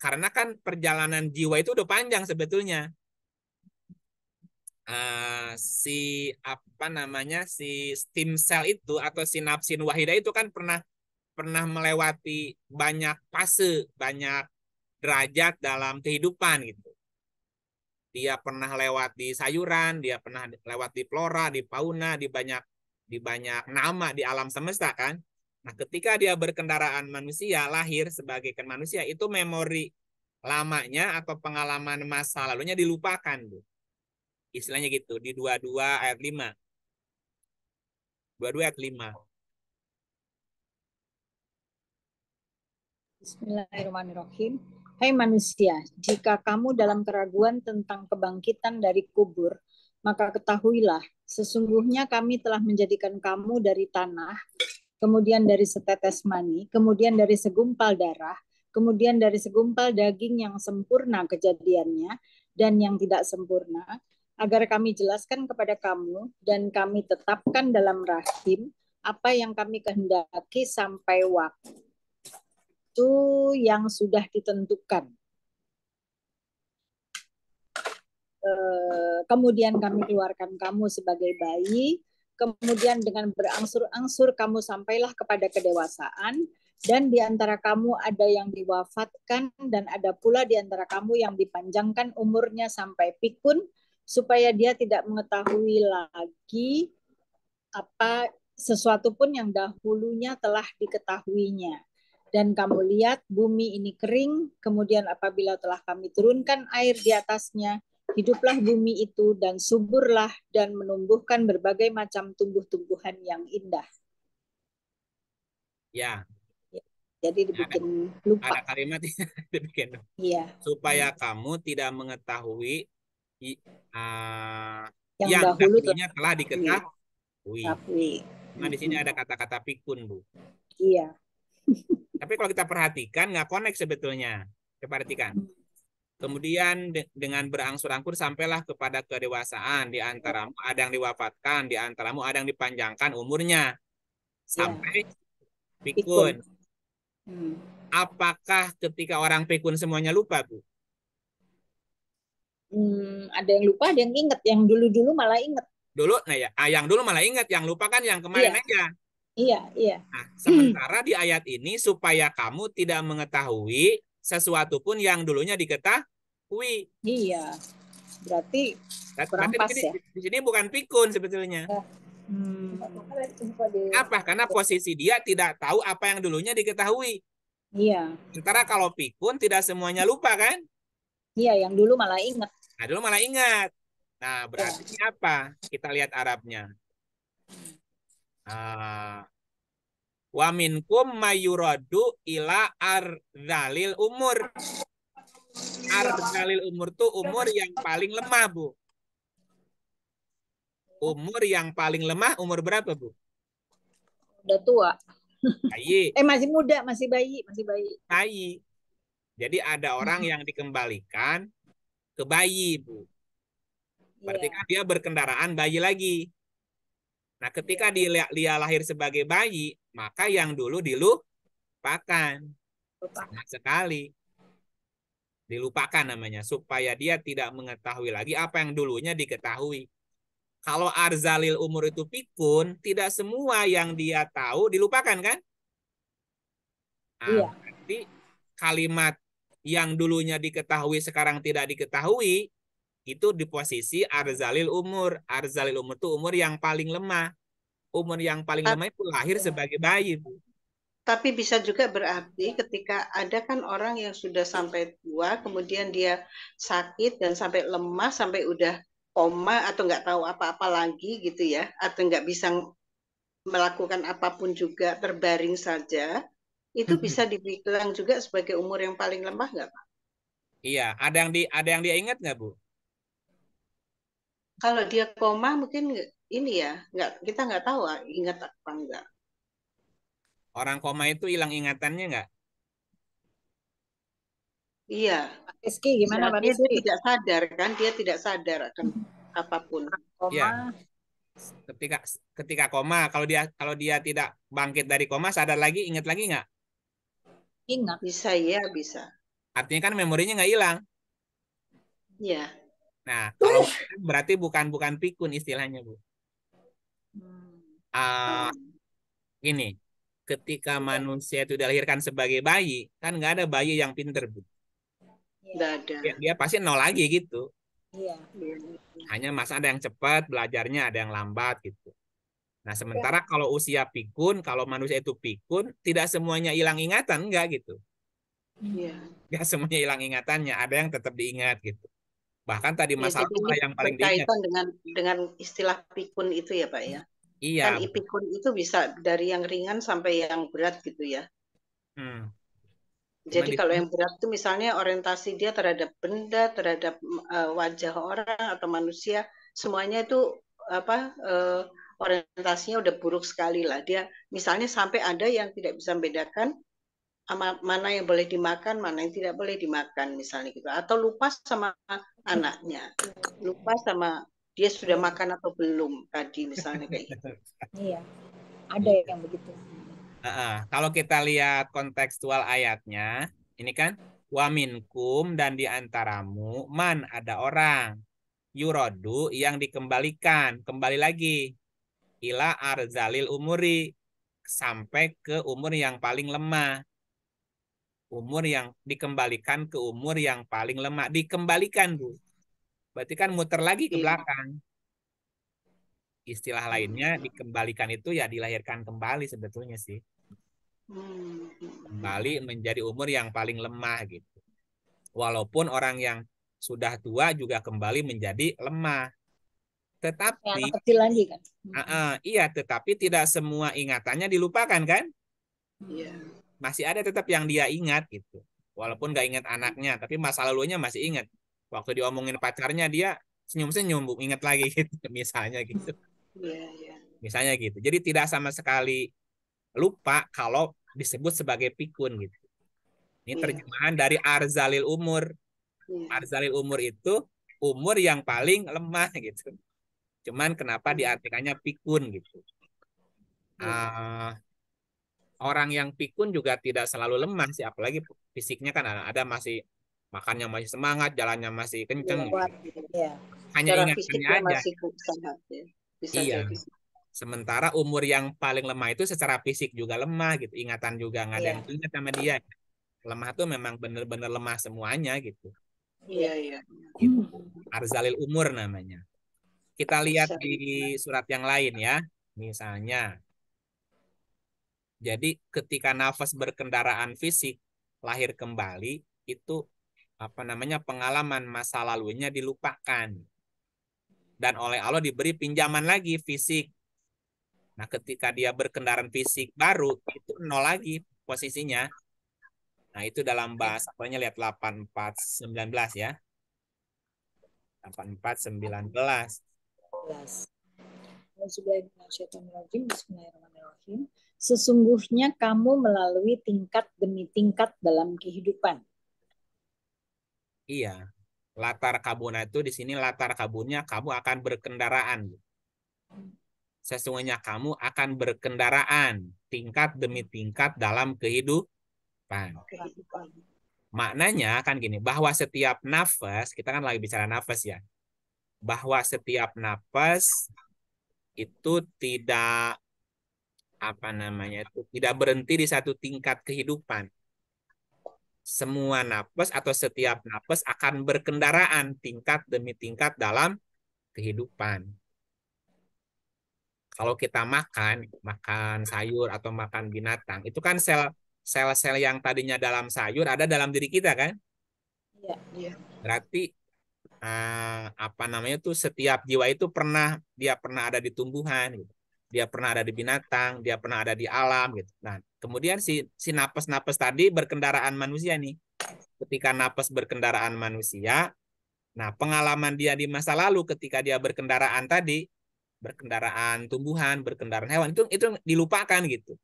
Karena kan perjalanan jiwa itu udah panjang sebetulnya. Si apa namanya, si stem cell itu atau sinapsin wahida itu kan pernah pernah melewati banyak fase, banyak derajat dalam kehidupan gitu. Dia pernah lewat di sayuran, dia pernah lewat di flora, di fauna, di banyak nama di alam semesta kan. Nah, ketika dia berkendaraan manusia, lahir sebagai manusia, itu memori lamanya atau pengalaman masa lalunya dilupakan, Bu. Istilahnya gitu di 22 ayat 5. 22 ayat 5. Bismillahirrahmanirrahim. Hai manusia, jika kamu dalam keraguan tentang kebangkitan dari kubur, maka ketahuilah, sesungguhnya kami telah menjadikan kamu dari tanah, kemudian dari setetes mani, kemudian dari segumpal darah, kemudian dari segumpal daging yang sempurna kejadiannya, dan yang tidak sempurna, agar kami jelaskan kepada kamu, dan kami tetapkan dalam rahim, apa yang kami kehendaki sampai waktu yang sudah ditentukan. Kemudian kami keluarkan kamu sebagai bayi, kemudian dengan berangsur-angsur kamu sampailah kepada kedewasaan, dan di antara kamu ada yang diwafatkan, dan ada pula di antara kamu yang dipanjangkan umurnya sampai pikun, supaya dia tidak mengetahui lagi apa sesuatu pun yang dahulunya telah diketahuinya. Dan kamu lihat bumi ini kering, kemudian apabila telah kami turunkan air di atasnya, hiduplah bumi itu dan suburlah dan menumbuhkan berbagai macam tumbuh-tumbuhan yang indah. Ya, Jadi dibikin lupa. ada kalimat yang dibikin. Iya. Supaya kamu tidak mengetahui Yang yang dahulu dahulunya telah diketahui. tapi Nah, di sini ada kata-kata pikun, Bu. iya. Tapi kalau kita perhatikan, nggak connect sebetulnya. Kita perhatikan. Kemudian dengan berangsur-angsur sampailah kepada kedewasaan. Di antaramu ada yang diwafatkan, di antaramu ada yang dipanjangkan umurnya. Sampai pikun. Apakah ketika orang pikun semuanya lupa, Bu? Ada yang lupa, ada yang ingat. Yang dulu-dulu malah ingat. Dulu, nah ya, yang dulu malah ingat, yang lupa kan yang kemarin aja. Iya. Nah, sementara di ayat ini supaya kamu tidak mengetahui sesuatu pun yang dulunya diketahui. Iya. Berarti kurang pas ya. Di sini bukan pikun sebetulnya. Apa? Karena posisi dia tidak tahu apa yang dulunya diketahui. Iya. Sementara kalau pikun tidak semuanya lupa kan? Iya, yang dulu malah ingat. Nah, dulu malah ingat. Nah, berarti ini apa? Kita lihat Arabnya. Wa minkum mayuradu ila arzalil umur. Arzalil umur tuh umur yang paling lemah, Bu. Umur yang paling lemah umur berapa, Bu? Udah tua. Bayi. Masih muda, masih bayi. Bayi. Jadi ada orang yang dikembalikan ke bayi, Bu. Berarti kan dia berkendaraan bayi lagi. Nah, ketika dia lahir sebagai bayi, maka yang dulu dilupakan. Sangat sekali. Dilupakan namanya. Supaya dia tidak mengetahui lagi apa yang dulunya diketahui. Kalau arzalil umur itu pikun, tidak semua yang dia tahu dilupakan kan? Nah, berarti kalimat yang dulunya diketahui sekarang tidak diketahui, itu di posisi arzalil umur. Arzalil umur itu umur yang paling lemah. Umur yang paling lemah itu lahir sebagai bayi, Bu. Tapi bisa juga berarti ketika ada kan orang yang sudah sampai tua, kemudian dia sakit dan sampai lemah, sampai udah koma atau nggak tahu apa-apa lagi gitu ya, atau nggak bisa melakukan apapun juga, terbaring saja, itu bisa dibilang juga sebagai umur yang paling lemah nggak, Pak? Iya, ada yang dia ingat nggak, Bu? Kalau dia koma mungkin ini ya, kita nggak tahu ingat apa enggak. Orang koma itu hilang ingatannya nggak? Iya. Rizky, gimana Pak Dia Rizky? tidak sadar kan, dia tidak sadar akan apapun. Iya. Ketika koma, kalau dia tidak bangkit dari koma, sadar lagi, ingat lagi nggak? Ingat. Bisa ya, bisa. Artinya kan memorinya nggak hilang. Iya. Nah, kalau berarti bukan pikun istilahnya, Bu. Gini, ketika manusia itu dilahirkan sebagai bayi, kan nggak ada bayi yang pinter, Bu. Nggak ada. Dia pasti nol lagi gitu. Iya. Hanya masa ada yang cepat, belajarnya ada yang lambat gitu. Nah, sementara kalau usia pikun, kalau manusia itu pikun, tidak semuanya hilang ingatan, enggak gitu. Iya. Enggak semuanya hilang ingatannya, ada yang tetap diingat gitu. Bahkan tadi masalah jadi yang paling diingat. Berkaitan dengan istilah pikun itu ya, Pak ya. Iya. Kan pikun itu bisa dari yang ringan sampai yang berat gitu ya. Cuma Jadi di kalau sini yang berat itu misalnya orientasi dia terhadap benda, terhadap wajah orang atau manusia, semuanya itu apa orientasinya udah buruk sekali lah. Dia misalnya sampai ada yang tidak bisa membedakan mana yang boleh dimakan, mana yang tidak boleh dimakan misalnya gitu. Atau lupa sama anaknya, lupa sama dia sudah makan atau belum tadi misalnya kayak gitu. Iya, ada Iya. yang begitu. Kalau kita lihat kontekstual ayatnya, ini kan wa minkum dan di antaramu man ada orang yurodu yang dikembalikan, kembali lagi ila arzalil umuri sampai ke umur yang paling lemah. Umur yang dikembalikan ke umur yang paling lemah, dikembalikan, Bu. Berarti kan muter lagi ke Iya. belakang. Istilah lainnya dikembalikan itu ya dilahirkan kembali sebetulnya sih. Kembali menjadi umur yang paling lemah gitu. Walaupun orang yang sudah tua juga kembali menjadi lemah. Kayak Tetapi, anak kecil lagi kan. iya, tetapi tidak semua ingatannya dilupakan kan? Iya. Masih ada tetap yang dia ingat gitu. Walaupun nggak ingat anaknya, tapi masa lalunya masih ingat. Waktu diomongin pacarnya dia senyum-senyum, Bu, ingat lagi gitu, misalnya gitu. Iya, iya. Misalnya gitu. Jadi tidak sama sekali lupa kalau disebut sebagai pikun gitu. Ini Iya. terjemahan dari arzalil umur. Iya. Arzalil umur itu umur yang paling lemah gitu. Cuman kenapa diartikannya pikun gitu. Iya. Ah, orang yang pikun juga tidak selalu lemah sih, apalagi fisiknya kan ada masih makannya masih semangat, jalannya masih kenceng Kuat gitu. gitu. Ya. Hanya Secara fisik ingatannya dia aja. masih sehat ya. Bisa Iya. jadi. Sementara umur yang paling lemah itu secara fisik juga lemah gitu. Ingatan juga nggak ada yang Iya. ingat sama dia. Lemah tuh memang benar-benar lemah semuanya gitu. Iya, iya. Gitu. Arzalil umur namanya. Kita lihat Bisa. di surat yang lain ya. Misalnya, jadi ketika nafas berkendaraan fisik lahir kembali itu apa namanya pengalaman masa lalunya dilupakan dan oleh Allah diberi pinjaman lagi fisik. Nah, ketika dia berkendaraan fisik baru itu nol lagi posisinya. Nah, itu dalam bahasa apanya lihat 8419 ya. 8419. Bismillahirrahmanirrahim. Sesungguhnya kamu melalui tingkat demi tingkat dalam kehidupan. Iya. Latar kabuna itu di sini latar kabunnya kamu akan berkendaraan. Sesungguhnya kamu akan berkendaraan tingkat demi tingkat dalam kehidupan. Kehidupan. Maknanya kan gini, bahwa setiap nafas, kita kan lagi bicara nafas ya, bahwa setiap nafas itu tidak apa namanya itu tidak berhenti di satu tingkat kehidupan. Semua nafas atau setiap nafas akan berkendaraan tingkat demi tingkat dalam kehidupan. Kalau kita makan sayur atau makan binatang, itu kan sel-sel yang tadinya dalam sayur ada dalam diri kita kan? Iya. Iya. Berarti apa namanya tuh setiap jiwa itu dia pernah ada di tumbuhan gitu. Dia pernah ada di binatang, dia pernah ada di alam gitu. Nah, kemudian si napas-napas tadi berkendaraan manusia nih. Ketika napas berkendaraan manusia, nah pengalaman dia di masa lalu ketika dia berkendaraan tadi, berkendaraan tumbuhan, berkendaraan hewan itu dilupakan gitu.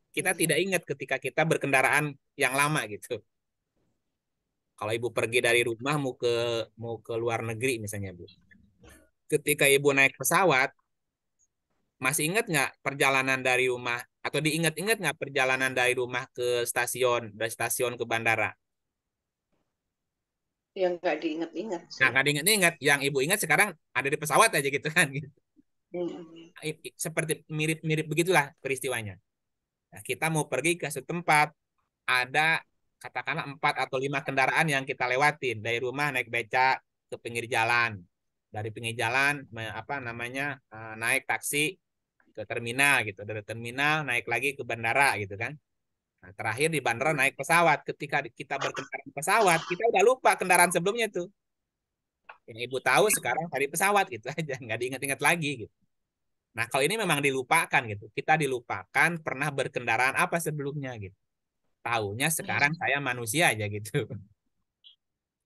Kita tidak ingat ketika kita berkendaraan yang lama gitu. Kalau ibu pergi dari rumah mau ke luar negeri misalnya bu, ketika ibu naik pesawat, masih ingat nggak perjalanan dari rumah atau diingat-ingat nggak perjalanan dari rumah ke stasiun, dari stasiun ke bandara? Yang nggak diingat-ingat Nah, sih. nggak diingat-ingat. Yang ibu ingat sekarang ada di pesawat aja gitu kan. Hmm. Seperti mirip-mirip begitulah peristiwanya. Nah, kita mau pergi ke setempat, ada katakanlah 4 atau 5 kendaraan yang kita lewatin dari rumah naik beca ke pinggir jalan, dari pinggir jalan apa namanya naik taksi ke terminal gitu, dari terminal naik lagi ke bandara gitu kan. Nah, terakhir di bandara naik pesawat. Ketika kita berkendaraan pesawat, kita udah lupa kendaraan sebelumnya tuh. Yang ibu tahu sekarang tadi pesawat gitu aja, nggak diingat-ingat lagi gitu. Nah, kalau ini memang dilupakan gitu. Kita dilupakan pernah berkendaraan apa sebelumnya gitu. Taunya sekarang saya manusia aja gitu.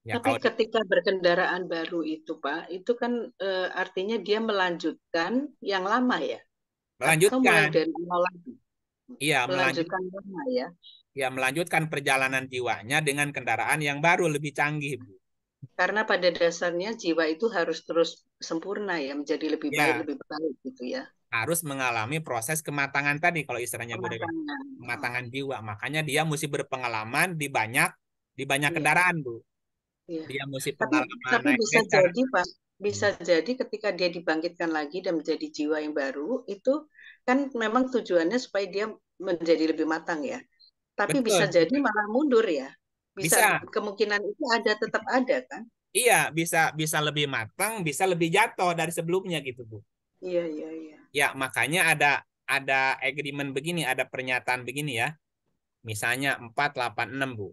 Ya Tapi kalau ketika berkendaraan baru itu, Pak, itu kan artinya dia melanjutkan yang lama ya? Atau mulai melanjutkan, dari nol lagi? iya Melanjutkan lama ya? melanjutkan perjalanan jiwanya dengan kendaraan yang baru lebih canggih, Bu. Karena pada dasarnya jiwa itu harus terus sempurna ya, menjadi Ya, lebih baik gitu ya. harus mengalami proses kematangan tadi kalau istilahnya Bu Dewi. Kematangan. Oh, Kematangan jiwa. Makanya dia mesti berpengalaman di banyak iya, kendaraan, Bu. iya. Dia mesti Tapi pengalaman tapi naik bisa beca. jadi Pak, bisa jadi ketika dia dibangkitkan lagi dan menjadi jiwa yang baru, itu kan memang tujuannya supaya dia menjadi lebih matang ya. Tapi bisa Betul. jadi malah mundur ya. Bisa Bisa. kemungkinan itu ada tetap ada kan? Iya, bisa bisa lebih matang, bisa lebih jatuh dari sebelumnya gitu, Bu. Iya, iya, iya. Ya, makanya ada agreement begini, ada pernyataan begini ya. Misalnya 486 Bu.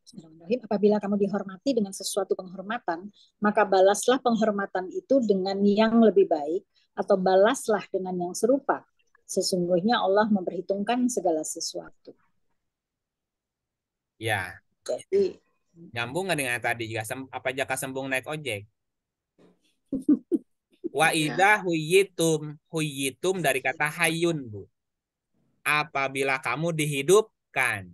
Bismillahirrahmanirrahim. Apabila kamu dihormati dengan sesuatu penghormatan, maka balaslah penghormatan itu dengan yang lebih baik, atau balaslah dengan yang serupa. Sesungguhnya Allah memperhitungkan segala sesuatu. Ya, Jadi, nyambung nggak dengan tadi juga apa jaka sembung naik ojek? Wa Ya. idza huyitum dari kata hayun, Bu. Apabila kamu dihidupkan,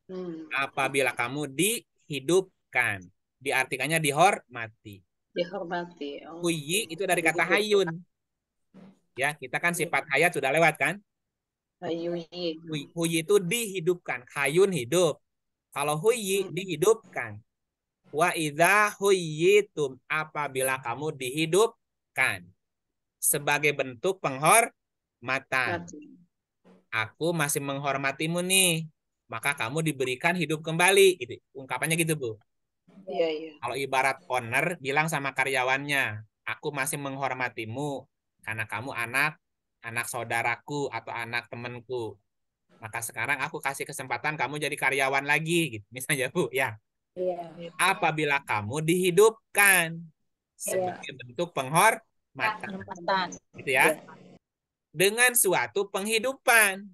Hmm. apabila kamu dihidupkan, diartikannya dihormati. Dihormati. Huyi Oke. itu dari kata Dihidupkan. hayun. Ya, kita kan sifat hayat sudah lewat kan? Hayuyi. Huyi itu dihidupkan, hayun hidup. Kalau huyi Hmm. dihidupkan. Wa idza huyitum apabila kamu dihidupkan sebagai bentuk penghormatan. Mati. Aku masih menghormatimu nih, maka kamu diberikan hidup kembali. Gitu. Ungkapannya gitu, Bu. Iya, iya. Kalau ibarat owner bilang sama karyawannya, aku masih menghormatimu karena kamu anak saudaraku atau anak temanku. Maka sekarang aku kasih kesempatan kamu jadi karyawan lagi, gitu. Misalnya, Bu, ya. iya, Apabila kamu dihidupkan iya, sebagai bentuk penghormatan, penempatan. gitu ya. Iya. Dengan suatu penghidupan.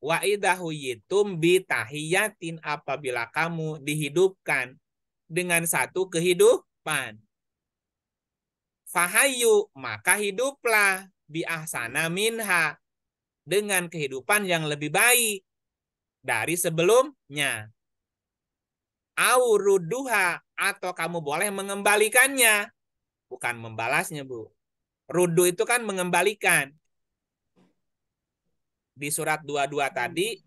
Wa idahuyitum bitahiyatin apabila kamu dihidupkan dengan satu kehidupan. Fahayu maka hiduplah bi ahsana minha dengan kehidupan yang lebih baik dari sebelumnya. Auruduha atau kamu boleh mengembalikannya, bukan membalasnya, Bu. Rudu itu kan mengembalikan. Di surat 22 tadi,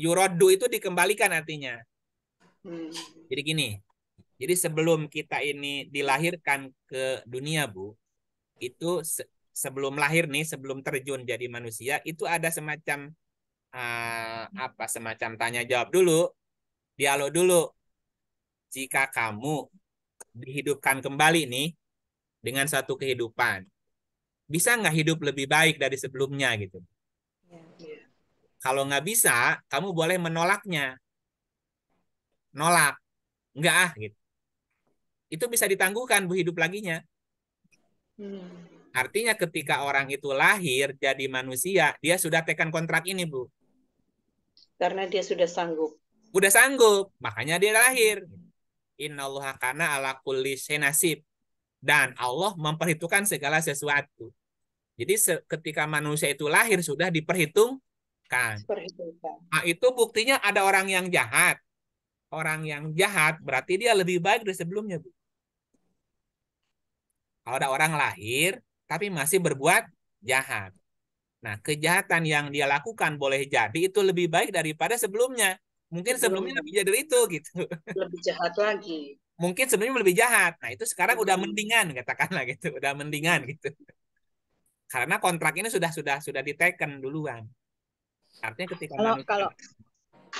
yuroddu itu dikembalikan artinya. Hmm. Jadi gini, jadi sebelum kita ini dilahirkan ke dunia, Bu, itu sebelum lahir nih, sebelum terjun jadi manusia, itu ada semacam semacam tanya jawab dulu, dialog dulu. Jika kamu dihidupkan kembali nih dengan satu kehidupan, bisa nggak hidup lebih baik dari sebelumnya gitu? Iya. Kalau nggak bisa, kamu boleh menolaknya, nolak, nggak gitu. Itu bisa ditangguhkan Bu hidup laginya. Hmm. Artinya ketika orang itu lahir jadi manusia, dia sudah tekan kontrak ini, Bu. Karena dia sudah sanggup. Udah sanggup, makanya dia lahir. Innallaha kana ala kulli syai'in nasib. Dan Allah memperhitungkan segala sesuatu. Jadi ketika manusia itu lahir sudah diperhitungkan. Perhitungkan. Nah, itu buktinya ada orang yang jahat. Orang yang jahat berarti dia lebih baik dari sebelumnya, Bu. Kalau ada orang lahir tapi masih berbuat jahat. Nah, kejahatan yang dia lakukan boleh jadi itu lebih baik daripada sebelumnya. Mungkin sebelumnya Sebelumnya lebih jadi itu gitu. lebih jahat lagi. Mungkin sebelumnya lebih jahat. Nah, itu sekarang udah Hmm. mendingan katakanlah gitu, udah mendingan gitu. Karena kontrak ini sudah diteken duluan. Artinya ketika Kalau manusia kalau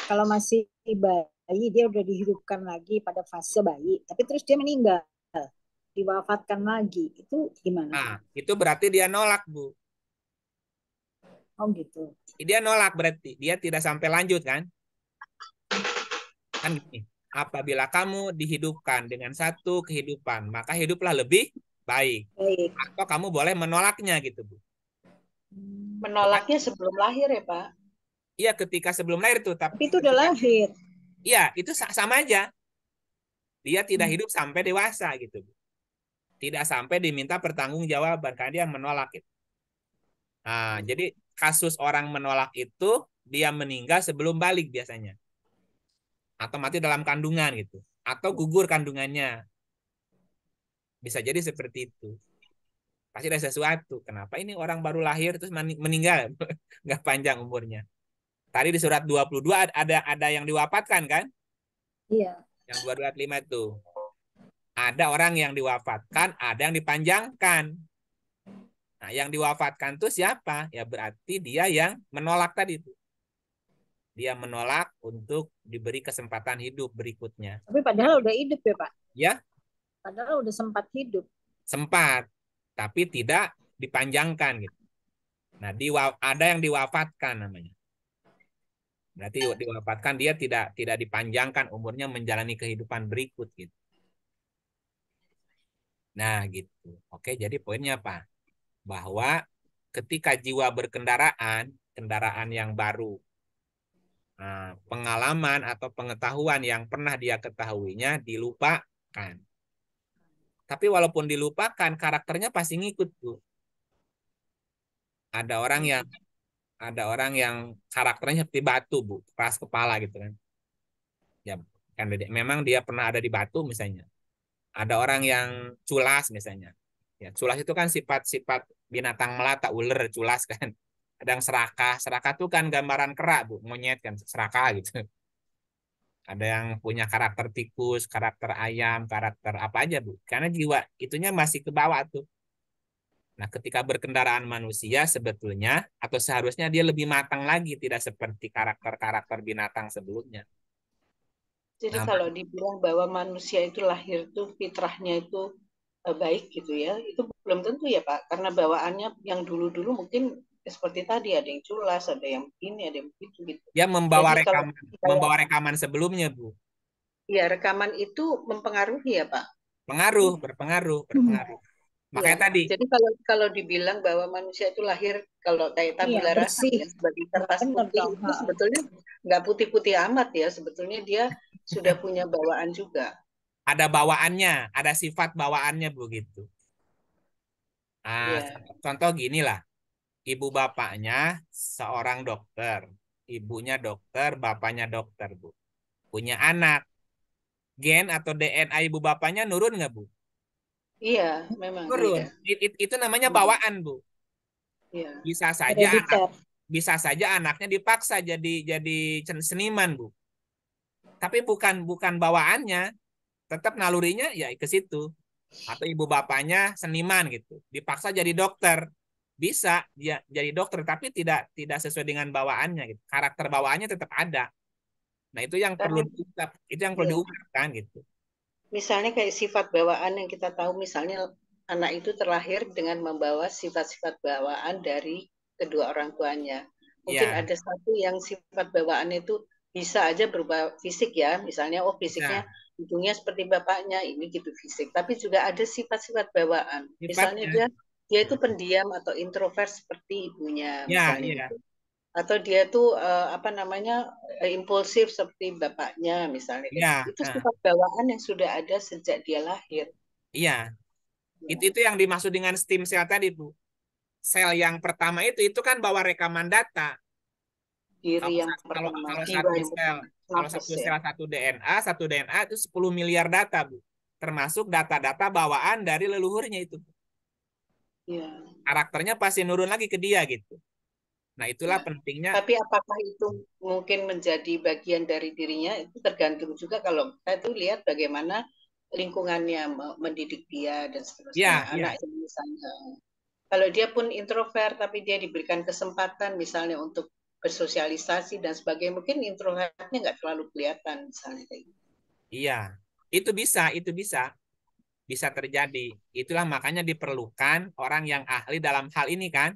kalau masih bayi, dia udah dihidupkan lagi pada fase bayi, tapi terus dia meninggal, diwafatkan lagi, itu gimana? nah, itu berarti dia nolak, Bu. Oh gitu. Dia nolak berarti dia tidak sampai lanjut kan? Kan gini. Apabila kamu dihidupkan dengan satu kehidupan, maka hiduplah lebih baik. Baik. Atau kamu boleh menolaknya gitu, Bu. Menolaknya sebelum lahir ya, Pak? Iya, ketika sebelum lahir tuh, Tapi tapi itu udah lahir. iya itu sama aja. Dia tidak hidup sampai dewasa gitu. Tidak sampai diminta pertanggungjawaban karena dia menolak itu. Nah, jadi kasus orang menolak itu dia meninggal sebelum balik biasanya. Atau mati dalam kandungan gitu. Atau gugur kandungannya. Bisa jadi seperti itu. Pasti ada sesuatu. Kenapa ini orang baru lahir terus meninggal? Nggak panjang umurnya. Tadi di surat 22 ada yang diwafatkan kan? Iya. Yang 225 itu. Ada orang yang diwafatkan, ada yang dipanjangkan. Nah, yang diwafatkan itu siapa? Ya berarti dia yang menolak tadi itu. Dia menolak untuk diberi kesempatan hidup berikutnya. Tapi padahal udah hidup ya, Pak. Ya, Padahal udah sempat hidup. sempat, tapi tidak dipanjangkan gitu. Nah, ada yang diwafatkan namanya. Berarti diwafatkan dia tidak dipanjangkan umurnya menjalani kehidupan berikut gitu. Nah, gitu. Oke, jadi poinnya apa? Bahwa ketika jiwa berkendaraan, kendaraan yang baru, pengalaman atau pengetahuan yang pernah dia ketahuinya dilupakan. Tapi walaupun dilupakan, karakternya pasti ngikut tuh. Ada orang yang ada orang yang karakternya seperti batu, Bu, keras kepala gitu kan. Ya, kan memang dia pernah ada di batu misalnya. Ada orang yang culas misalnya. Ya, culas itu kan sifat-sifat binatang melata, ular culas kan. Ada yang serakah, serakah itu kan gambaran kera, Bu, monyet kan serakah gitu. Ada yang punya karakter tikus, karakter ayam, karakter apa aja, Bu. Karena jiwa itunya masih ke bawah tuh. Nah, ketika berkendaraan manusia sebetulnya atau seharusnya dia lebih matang lagi, tidak seperti karakter-karakter binatang sebelumnya. Jadi Nah, kalau dibilang bahwa manusia itu lahir tuh fitrahnya itu baik gitu ya, itu belum tentu ya Pak, karena bawaannya yang dulu-dulu mungkin seperti tadi ada yang culas, ada yang begini, ada yang begitu gitu. dia Jadi kalau membawa rekaman sebelumnya, Bu. ya rekaman itu mempengaruhi ya Pak. Berpengaruh, Hmm. berpengaruh. Iya. Makanya tadi Jadi kalau dibilang bahwa manusia itu lahir kalau kayak Iya, tabula rasa bersih. ya sebagai Ya, kertas benar putih dong. itu sebetulnya nggak putih-putih amat ya. Sebetulnya dia sudah punya bawaan juga. ada bawaannya, ada sifat bawaannya begitu. Iya. Contoh gini lah, ibu bapaknya seorang dokter, ibunya dokter, bapaknya dokter, Bu. Punya anak, gen atau DNA ibu bapaknya nurun nggak, Bu? Iya, memang Nurun. iya. Itu namanya bawaan, Bu. Iya. Bisa saja Herediter. bisa saja anaknya dipaksa jadi seniman, Bu. Tapi bukan bukan bawaannya, tetap nalurinya ya ke situ. Atau ibu bapaknya seniman gitu, dipaksa jadi dokter. Bisa dia jadi dokter tapi tidak sesuai dengan bawaannya gitu. Karakter bawaannya tetap ada. Nah, Karena itu yang perlu iya. diungkapkan gitu. Misalnya kayak sifat bawaan yang kita tahu misalnya anak itu terlahir dengan membawa sifat-sifat bawaan dari kedua orang tuanya. Mungkin Iya, ada satu yang sifat bawaan itu bisa aja berubah fisik ya, misalnya oh fisiknya bisa. hidungnya seperti bapaknya, ini gitu fisik. Tapi juga ada sifat-sifat bawaan. Misalnya Sifatnya. dia dia itu pendiam atau introvert seperti ibunya, Ya, misalnya iya. gitu. Atau dia tuh apa namanya impulsif seperti bapaknya misalnya kayak gitu. Iya, Itu sifat bawaan yang sudah ada sejak dia lahir. iya. Itu yang dimaksud dengan stem cell tadi, Bu. Sel yang pertama itu kan bawa rekaman data. Diri Kalau yang kalau pertama, kalau jiwa satu yang sel, pertama, kalau nafas satu ya. sel satu DNA itu 10 miliar data, Bu. Termasuk data-data bawaan dari leluhurnya itu. Ya, Karakternya pasti nurun lagi ke dia gitu. Nah, itulah ya. pentingnya. Tapi apakah itu mungkin menjadi bagian dari dirinya itu tergantung juga kalau kita tuh lihat bagaimana lingkungannya mendidik dia dan seterusnya. Ya, Anak ya, yang misalnya kalau dia pun introvert tapi dia diberikan kesempatan misalnya untuk bersosialisasi dan sebagainya, mungkin introvertnya nggak terlalu kelihatan misalnya kayak gitu. iya. Itu bisa terjadi. Itulah makanya diperlukan orang yang ahli dalam hal ini kan,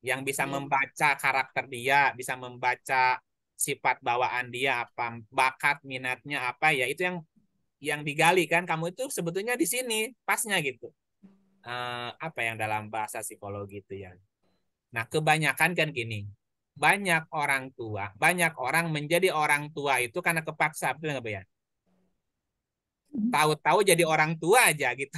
yang bisa Ya. membaca karakter dia, bisa membaca sifat bawaan dia apa, bakat minatnya apa ya, itu yang digali kan. Kamu itu sebetulnya di sini pasnya gitu. Apa yang dalam bahasa psikologi itu ya? Nah, kebanyakan kan gini. Banyak orang menjadi orang tua itu karena kepaksa, betul nggak, Bu ya? Tahu-tahu jadi orang tua aja gitu.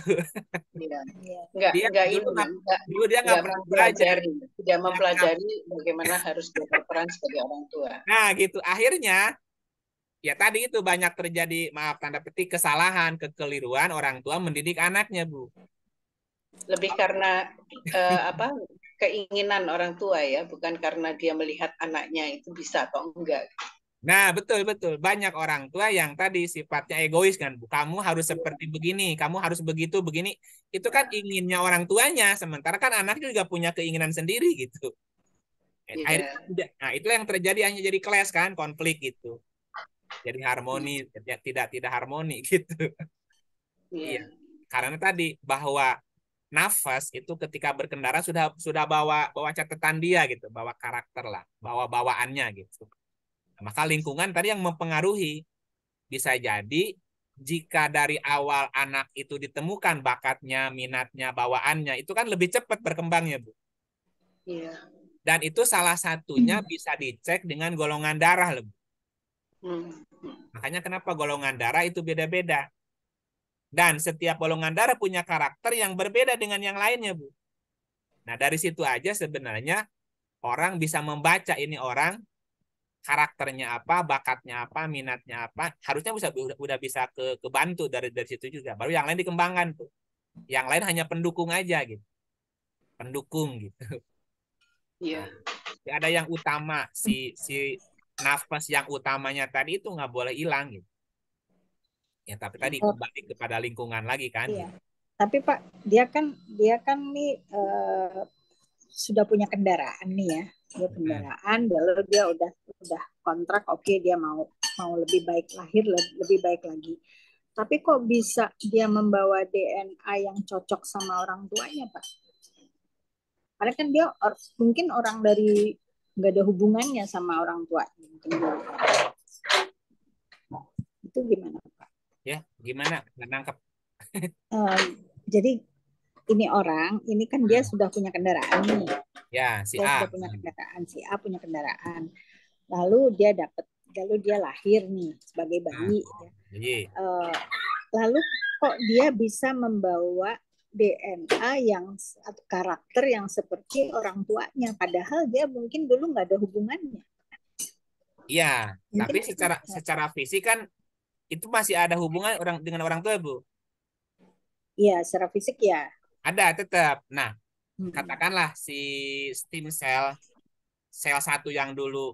Iya. Iya. Enggak Dulu ini nggak, enggak dulu dia nggak enggak pernah belajar. mempelajari, tidak Dia nggak- mempelajari bagaimana harus dia berperan sebagai orang tua. Nah, gitu. Akhirnya, ya tadi itu banyak terjadi, maaf tanda petik, kesalahan, kekeliruan orang tua mendidik anaknya, Bu. Lebih karena apa keinginan orang tua ya, bukan karena dia melihat anaknya itu bisa atau enggak. Nah, betul-betul. Banyak orang tua yang tadi sifatnya egois kan, Bu. Kamu harus seperti begini, kamu harus begitu, begini. Itu kan inginnya orang tuanya, sementara kan anaknya juga punya keinginan sendiri gitu. Akhirnya, Iya. nah itu yang terjadi, hanya jadi clash kan, konflik gitu. Jadi harmoni, tidak harmoni gitu. Iya. Iya. Karena tadi bahwa nafas itu ketika berkendara sudah bawa bawa catatan dia gitu, bawa karakter lah, bawa bawaannya gitu. Maka lingkungan tadi yang mempengaruhi. Bisa jadi jika dari awal anak itu ditemukan bakatnya, minatnya, bawaannya, itu kan lebih cepat berkembangnya, Bu. Iya. Dan itu salah satunya bisa dicek dengan golongan darah, Bu. Hmm. Makanya kenapa golongan darah itu beda-beda. Dan setiap golongan darah punya karakter yang berbeda dengan yang lainnya, Bu. Nah, dari situ aja sebenarnya orang bisa membaca ini orang karakternya apa, bakatnya apa, minatnya apa, harusnya udah bisa kebantu dari situ juga. Baru yang lain dikembangkan tuh. Yang lain hanya pendukung aja gitu. Pendukung gitu. Iya. Nah, ada yang utama, si nafas yang utamanya tadi itu nggak boleh hilang gitu. Ya, tapi tadi Oh, kembali kepada lingkungan lagi kan iya. gitu. Tapi Pak, dia kan nih sudah punya kendaraan nih ya. Dia kendaraan, lalu dia udah kontrak, oke, dia mau lebih baik lahir, lebih baik lagi. Tapi kok bisa dia membawa DNA yang cocok sama orang tuanya, Pak? Karena kan dia mungkin orang dari nggak ada hubungannya sama orang tua. Itu gimana, Pak? Ya, gimana? Nggak nangkep. Jadi ini kan dia sudah punya kendaraan nih. Ya, si Dia A. sudah punya kendaraan, si A punya kendaraan. Lalu dia lahir nih sebagai Nah, bayi. jadi Lalu kok dia bisa membawa DNA yang atau karakter yang seperti orang tuanya, padahal dia mungkin dulu nggak ada hubungannya. iya, tapi Mungkin secara fisik kan itu masih ada hubungan orang dengan orang tua, Bu. ya secara fisik ya. Ada tetap. Nah, Hmm. katakanlah si stem sel satu yang dulu,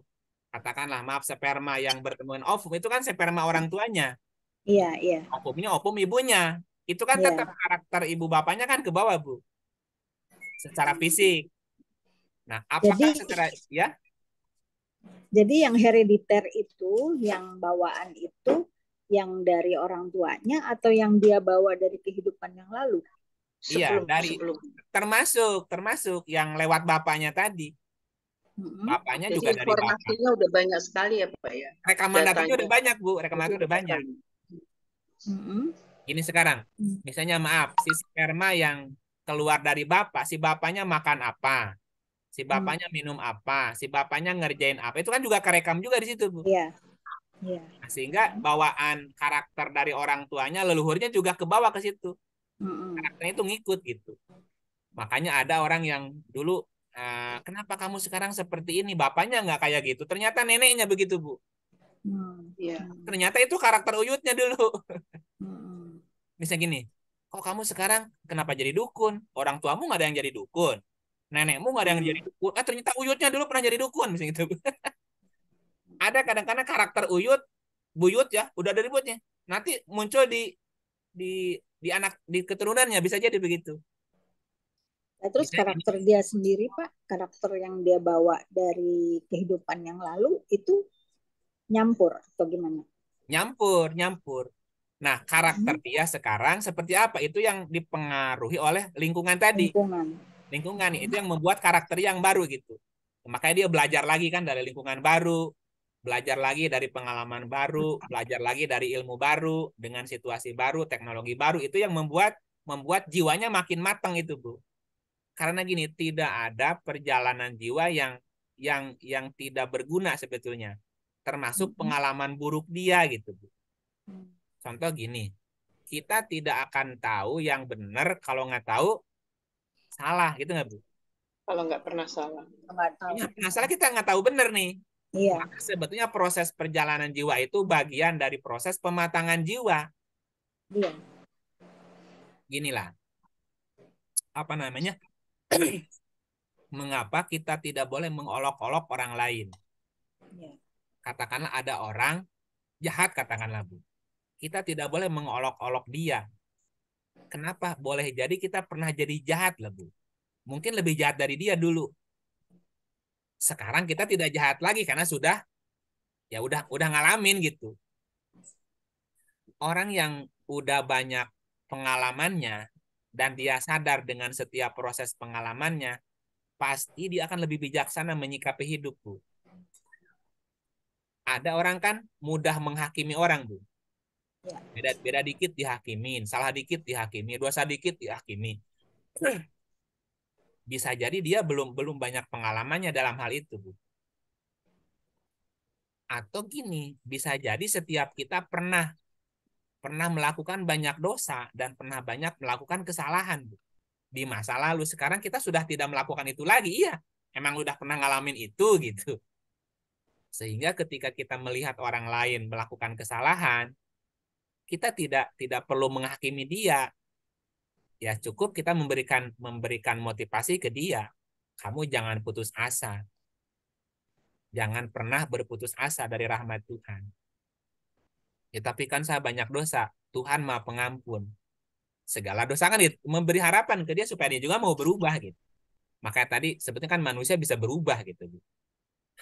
katakanlah maaf, sperma yang bertemu dengan ovum itu kan sperma orang tuanya. Iya, iya, Ovumnya ovum ibunya. Itu kan tetap iya. karakter ibu bapaknya kan ke bawah, Bu. Secara fisik. Nah, apakah Jadi secara ya? yang herediter itu, yang bawaan itu yang dari orang tuanya atau yang dia bawa dari kehidupan yang lalu? Iya, dari Sebelum. termasuk yang lewat bapaknya tadi. Hmm. Bapaknya Jadi juga dari bapak. informasinya udah banyak sekali ya Pak ya. Rekaman datanya Datanya. udah banyak, Bu. Rekaman udah banyak. Hmm. Ini sekarang, misalnya maaf, si sperma yang keluar dari bapak, si bapaknya makan apa, si bapaknya minum apa, si bapaknya ngerjain apa, itu kan juga kerekam juga di situ, Bu. Iya, iya. Nah, sehingga bawaan karakter dari orang tuanya, leluhurnya juga ke bawah ke situ. Hmm. Karakternya itu ngikut gitu. Makanya ada orang yang dulu, kenapa kamu sekarang seperti ini? Bapaknya nggak kayak gitu. Ternyata neneknya begitu, Bu. Iya. Ternyata itu karakter uyutnya dulu. Hmm. Misalnya gini, kok kamu sekarang kenapa jadi dukun? Orang tuamu nggak ada yang jadi dukun. Nenekmu nggak ada yang jadi dukun. Ternyata uyutnya dulu pernah jadi dukun, misalnya gitu. Ada kadang-kadang karakter uyut, buyut ya, udah ada ributnya. Nanti muncul di anak di keturunannya, bisa jadi begitu. Nah, terus Misalnya gini, karakter dia sendiri, Pak, karakter yang dia bawa dari kehidupan yang lalu itu nyampur atau gimana? nyampur, nyampur. Nah, karakter dia sekarang seperti apa? Itu yang dipengaruhi oleh lingkungan tadi. Lingkungan. Lingkungan itu yang membuat karakter yang baru gitu. Makanya dia belajar lagi kan dari lingkungan baru, belajar lagi dari pengalaman baru, belajar lagi dari ilmu baru, dengan situasi baru, teknologi baru, itu yang membuat jiwanya makin matang itu, Bu. Karena gini, tidak ada perjalanan jiwa yang tidak berguna sebetulnya. Termasuk pengalaman buruk dia gitu, Bu. Contoh gini, kita tidak akan tahu yang benar kalau nggak tahu salah, gitu nggak, Bu? Kalau nggak pernah salah. Nggak tahu. Ya, masalah kita nggak tahu benar nih. Iya. Maka sebetulnya proses perjalanan jiwa itu bagian dari proses pematangan jiwa. Iya. Ginilah, apa namanya? Mengapa kita tidak boleh mengolok-olok orang lain? Iya. Katakanlah ada orang jahat, katakanlah, Bu. Kita tidak boleh mengolok-olok dia. Kenapa? Boleh jadi kita pernah jadi jahat lah, Bu. Mungkin lebih jahat dari dia dulu. Sekarang kita tidak jahat lagi karena udah ngalamin gitu. Orang yang udah banyak pengalamannya dan dia sadar dengan setiap proses pengalamannya, pasti dia akan lebih bijaksana menyikapi hidup, Bu. Ada orang kan mudah menghakimi orang, Bu. Ya. Beda dikit dihakimin, salah dikit dihakimi, dosa dikit dihakimi. Bisa jadi dia belum banyak pengalamannya dalam hal itu, Bu. Atau gini, bisa jadi setiap kita pernah melakukan banyak dosa dan pernah banyak melakukan kesalahan, Bu. Di masa lalu. Sekarang kita sudah tidak melakukan itu lagi. Iya, emang udah pernah ngalamin itu gitu. Sehingga ketika kita melihat orang lain melakukan kesalahan, kita tidak perlu menghakimi dia. Ya cukup kita memberikan motivasi ke dia. Kamu jangan putus asa. Jangan pernah berputus asa dari rahmat Tuhan. Ya, tapi kan saya banyak dosa. Tuhan Maha Pengampun. Segala dosa kan memberi harapan ke dia supaya dia juga mau berubah gitu. Makanya tadi sebetulnya kan manusia bisa berubah gitu.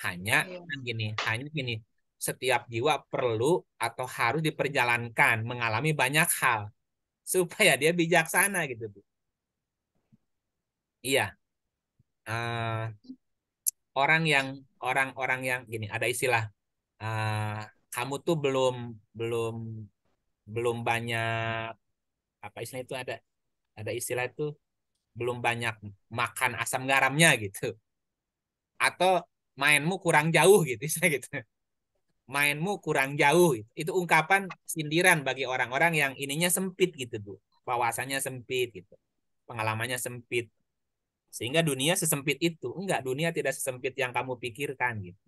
Hanya gini, setiap jiwa perlu atau harus diperjalankan mengalami banyak hal supaya dia bijaksana gitu, Bu. Iya. Orang-orang yang gini, ada istilah kamu tuh belum belum banyak, apa istilah itu, ada istilah itu, belum banyak makan asam garamnya gitu, atau mainmu kurang jauh gitu, istilah gitu. Mainmu kurang jauh, itu ungkapan sindiran bagi orang-orang yang ininya sempit gitu, Bu. Wawasannya sempit gitu, pengalamannya sempit, sehingga dunia sesempit itu. Enggak, dunia tidak sesempit yang kamu pikirkan gitu.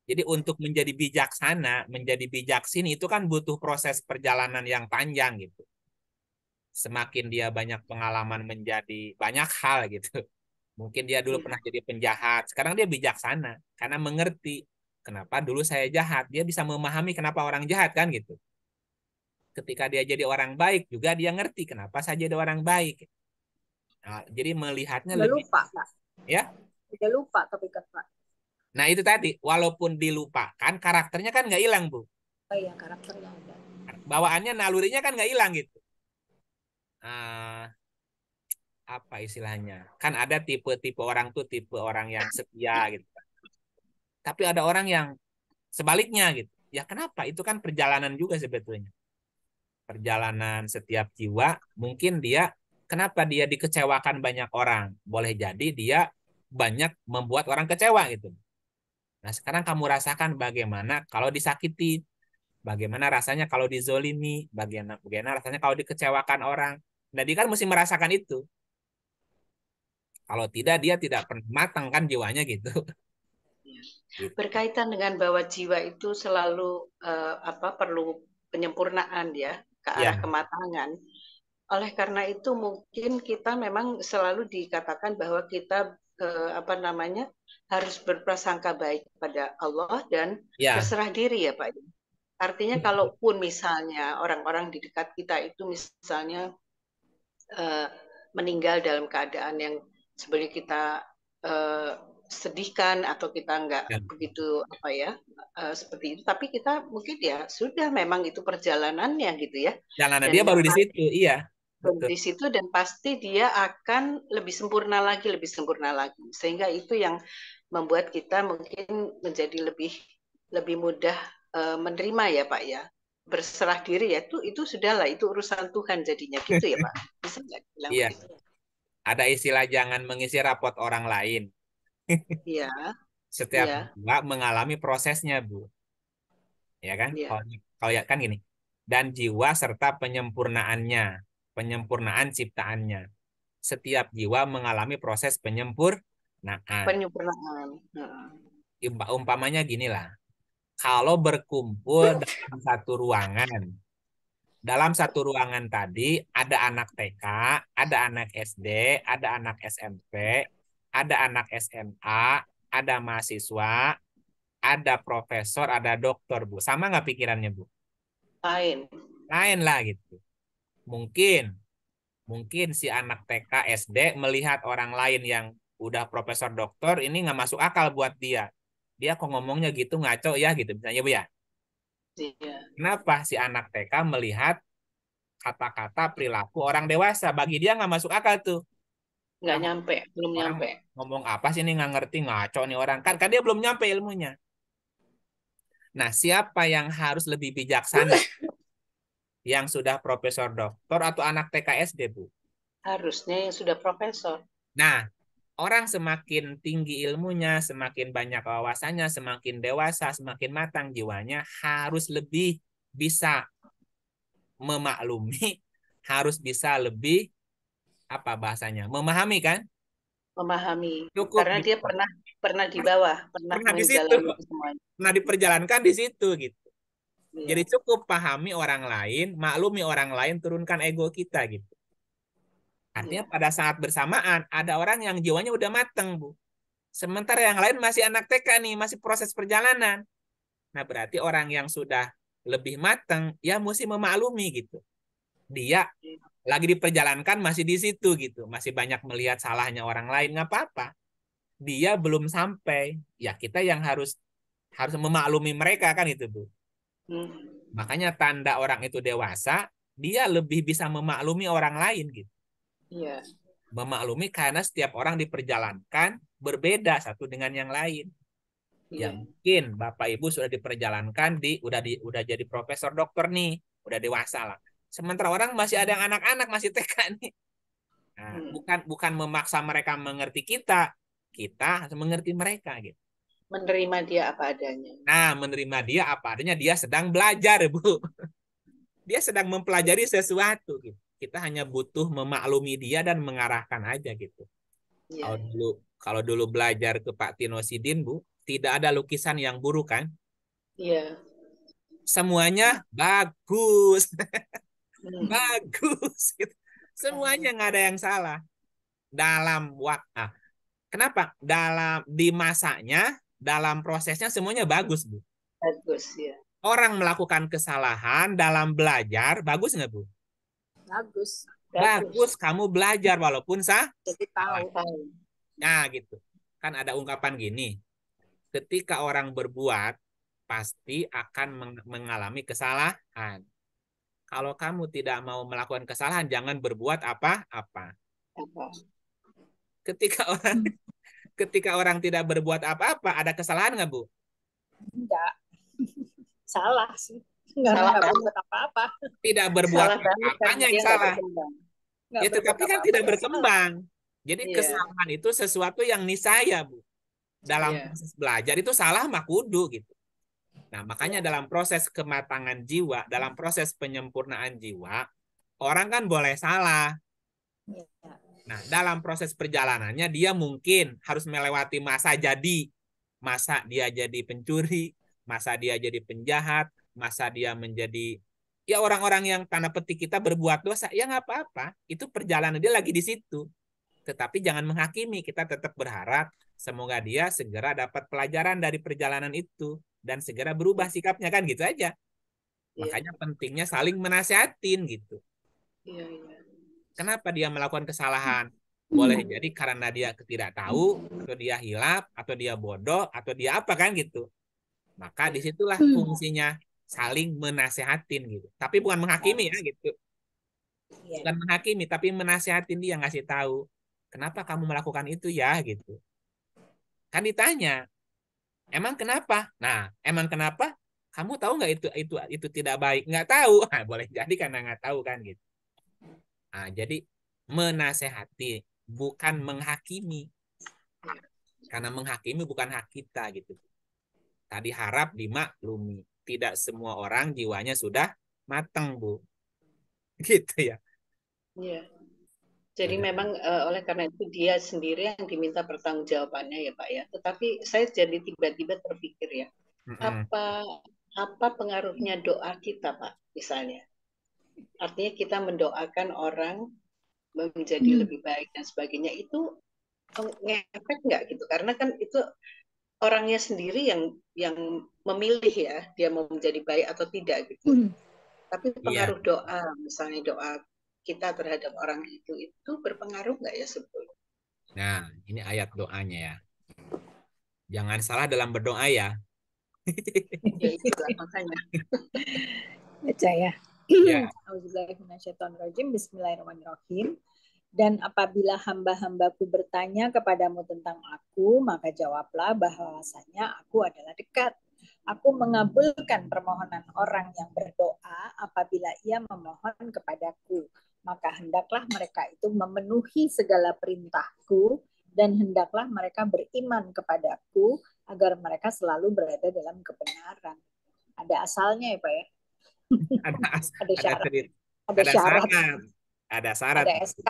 Jadi untuk menjadi bijaksana, menjadi bijaksini itu kan butuh proses perjalanan yang panjang gitu. Semakin dia banyak pengalaman menjadi banyak hal gitu. Mungkin dia dulu pernah jadi penjahat, sekarang dia bijaksana karena mengerti kenapa dulu saya jahat. Dia bisa memahami kenapa orang jahat kan gitu. Ketika dia jadi orang baik juga dia ngerti kenapa saya jadi orang baik. Nah, jadi melihatnya Udah lebih lupa, Pak. ya. Udah lupa tapi kan, Pak. Nah itu tadi, walaupun dilupakan karakternya kan nggak hilang, Bu. Oh iya, karakternya ada. Bawaannya, nalurinya kan nggak hilang gitu. Apa istilahnya? Kan ada tipe-tipe orang tuh, tipe orang yang setia gitu. Tapi ada orang yang sebaliknya gitu. Ya kenapa? Itu kan perjalanan juga sebetulnya. Perjalanan setiap jiwa, mungkin dia, kenapa dia dikecewakan banyak orang? Boleh jadi dia banyak membuat orang kecewa gitu. Nah sekarang kamu rasakan bagaimana kalau disakiti, bagaimana rasanya kalau dizolimi, bagaimana rasanya kalau dikecewakan orang. Nah dia kan mesti merasakan itu. Kalau tidak, dia tidak pernah matang kan jiwanya gitu. Berkaitan dengan bahwa jiwa itu selalu perlu penyempurnaan ya, ke arah Ya, kematangan. Oleh karena itu mungkin kita memang selalu dikatakan bahwa kita harus berprasangka baik kepada Allah dan ya, berserah diri ya Pak. Artinya kalaupun misalnya orang-orang di dekat kita itu misalnya meninggal dalam keadaan yang sebenarnya kita sedihkan atau kita nggak ya. begitu seperti itu, tapi kita mungkin ya sudah, memang itu perjalanannya gitu ya, Jalanan dan dia baru di pasti situ, iya. Betul. di situ, dan pasti dia akan lebih sempurna lagi, sehingga itu yang membuat kita mungkin menjadi lebih mudah menerima ya Pak ya, berserah diri ya, itu sudahlah, itu urusan Tuhan jadinya gitu ya Pak, bisa nggak bilang Iya. begitu? Ada istilah jangan mengisi rapot orang lain. Iya, Setiap iya, jiwa mengalami prosesnya, Bu. Ya kan? iya. Kalau ya kan gini. Dan jiwa serta penyempurnaannya, penyempurnaan ciptaannya. Setiap jiwa mengalami proses penyempurnaan. Penyempurnaan. Heeh. Umpamanya gini lah. Kalau berkumpul dalam satu ruangan tadi ada anak TK, ada anak SD, ada anak SMP, ada anak SMA, ada mahasiswa, ada profesor, ada dokter, Bu. Sama nggak pikirannya, Bu? Lain. Lain lah gitu. Mungkin, mungkin si anak TK, SD melihat orang lain yang udah profesor dokter, ini nggak masuk akal buat dia. Dia kok ngomongnya gitu ngaco ya gitu, misalnya Bu ya. Iya. Kenapa si anak TK melihat kata-kata perilaku orang dewasa? Bagi dia nggak masuk akal tuh. Nggak Ah, nyampe, belum orang nyampe. ngomong apa sih ini nggak ngerti ngaco nih orang. Kan dia belum nyampe ilmunya. Nah, siapa yang harus lebih bijaksana? Yang sudah profesor doktor atau anak TK SD, Bu? Harusnya yang sudah profesor. Nah, orang semakin tinggi ilmunya, semakin banyak wawasannya, semakin dewasa, semakin matang jiwanya, harus lebih bisa memaklumi, harus bisa lebih apa bahasanya? Memahami kan? Memahami. Cukup Karena dia bisa. pernah pernah di bawah, pernah Pernah di situ, menjalani semuanya. pernah diperjalankan di situ gitu. Jadi Iya, cukup pahami orang lain, maklumi orang lain, turunkan ego kita gitu. Artinya iya, pada saat bersamaan ada orang yang jiwanya udah mateng, Bu. Sementara yang lain masih anak TK nih, masih proses perjalanan. Nah, berarti orang yang sudah lebih mateng ya mesti memaklumi gitu. Dia iya. lagi diperjalankan masih di situ gitu, masih banyak melihat salahnya orang lain, nggak apa-apa. Dia belum sampai, ya kita yang harus harus memaklumi mereka kan itu, Bu. Hmm, Makanya tanda orang itu dewasa, dia lebih bisa memaklumi orang lain gitu. iya, Memaklumi karena setiap orang diperjalankan berbeda satu dengan yang lain. Ya iya. mungkin Bapak Ibu sudah diperjalankan udah jadi profesor dokter nih, udah dewasa lah. Sementara orang masih ada yang anak-anak masih TK nih. Nah, Hmm. bukan memaksa mereka mengerti kita, kita harus mengerti mereka gitu. Menerima dia apa adanya. Nah, menerima dia apa adanya, dia sedang belajar, Bu. Dia sedang mempelajari sesuatu gitu. Kita hanya butuh memaklumi dia dan mengarahkan aja gitu. Iya, Kalau dulu belajar ke Pak Tino Sidin, Bu, tidak ada lukisan yang buruk kan? iya. Semuanya bagus. Hmm. Bagus gitu. Semuanya nggak ada yang salah dalam waktu. Kenapa? Di masanya, dalam prosesnya semuanya bagus, Bu. Bagus ya. Orang melakukan kesalahan dalam belajar, bagus nggak, Bu? Bagus. Bagus, Bagus. kamu belajar walaupun Jadi salah. tahu. Tahu. Nah, gitu. Kan ada ungkapan gini, ketika orang berbuat, pasti akan mengalami kesalahan. Kalau kamu tidak mau melakukan kesalahan, jangan berbuat apa-apa. Apa? Ketika orang ketika orang tidak berbuat apa-apa, ada kesalahan nggak, Bu? Enggak. Salah sih. Karena Salah nggak banget. berbuat apa-apa. Tidak berbuat Salah banget karena apa-apanya dia yang nggak salah. berkembang. Nggak Ya, berbuat tetapi kan apa-apa tidak ya salah. berkembang. Jadi Iya, kesalahan itu sesuatu yang niscaya, Bu. Dalam iya, proses belajar itu salah mah kudu gitu. Nah, makanya iya, dalam proses kematangan jiwa, dalam proses penyempurnaan jiwa, orang kan boleh salah. Ya. Nah, dalam proses perjalanannya dia mungkin harus melewati masa dia jadi pencuri, masa dia jadi penjahat, masa dia menjadi ya orang-orang yang tanda petik kita berbuat dosa, ya nggak apa-apa. Itu perjalanan dia lagi di situ. Tetapi jangan menghakimi, kita tetap berharap semoga dia segera dapat pelajaran dari perjalanan itu dan segera berubah sikapnya kan gitu aja. iya, Makanya pentingnya saling menasehatin gitu. iya, iya. Kenapa dia melakukan kesalahan? Boleh jadi karena dia tidak tahu, atau dia hilaf, atau dia bodoh, atau dia apa kan gitu. Maka Iya. disitulah fungsinya saling menasehatin gitu. Tapi bukan menghakimi ya gitu. Iya. Bukan menghakimi, tapi menasehatin dia ngasih tahu. Kenapa kamu melakukan itu ya gitu. Kan ditanya, emang kenapa? Nah, emang kenapa? Kamu tahu nggak itu tidak baik? Nggak tahu. Nah, boleh jadi karena nggak tahu kan gitu. Nah, jadi menasehati. bukan menghakimi. Karena menghakimi bukan hak kita gitu. Tadi harap dimaklumi. Tidak semua orang jiwanya sudah matang, Bu. Gitu ya. Iya. Jadi Sudah. memang oleh karena itu dia sendiri yang diminta pertanggungjawabannya ya Pak ya. Tetapi saya jadi tiba-tiba terpikir ya, Mm-mm. apa pengaruhnya doa kita Pak misalnya? Artinya kita mendoakan orang menjadi lebih baik dan sebagainya itu ngefek nggak gitu? Karena kan itu orangnya sendiri yang memilih ya dia mau menjadi baik atau tidak gitu. Tapi Iya. pengaruh doa, misalnya doa kita terhadap orang itu berpengaruh nggak ya sebetulnya? Nah, ini ayat doanya ya. Jangan salah dalam berdoa ya. Ya itulah makanya. Baca ya. Ya. Auzubillahiminasyaitonirrajim. Bismillahirrahmanirrahim. Dan apabila hamba-hambaku bertanya kepadamu tentang aku, maka jawablah bahwasanya aku adalah dekat. Aku mengabulkan permohonan orang yang berdoa apabila ia memohon kepadaku. Maka hendaklah mereka itu memenuhi segala perintahku dan hendaklah mereka beriman kepadaku agar mereka selalu berada dalam kebenaran. Ada asalnya ya Pak ya? Ada Ada ada syarat, cerit, ada ada syarat, syarat, ada syarat. ada SK,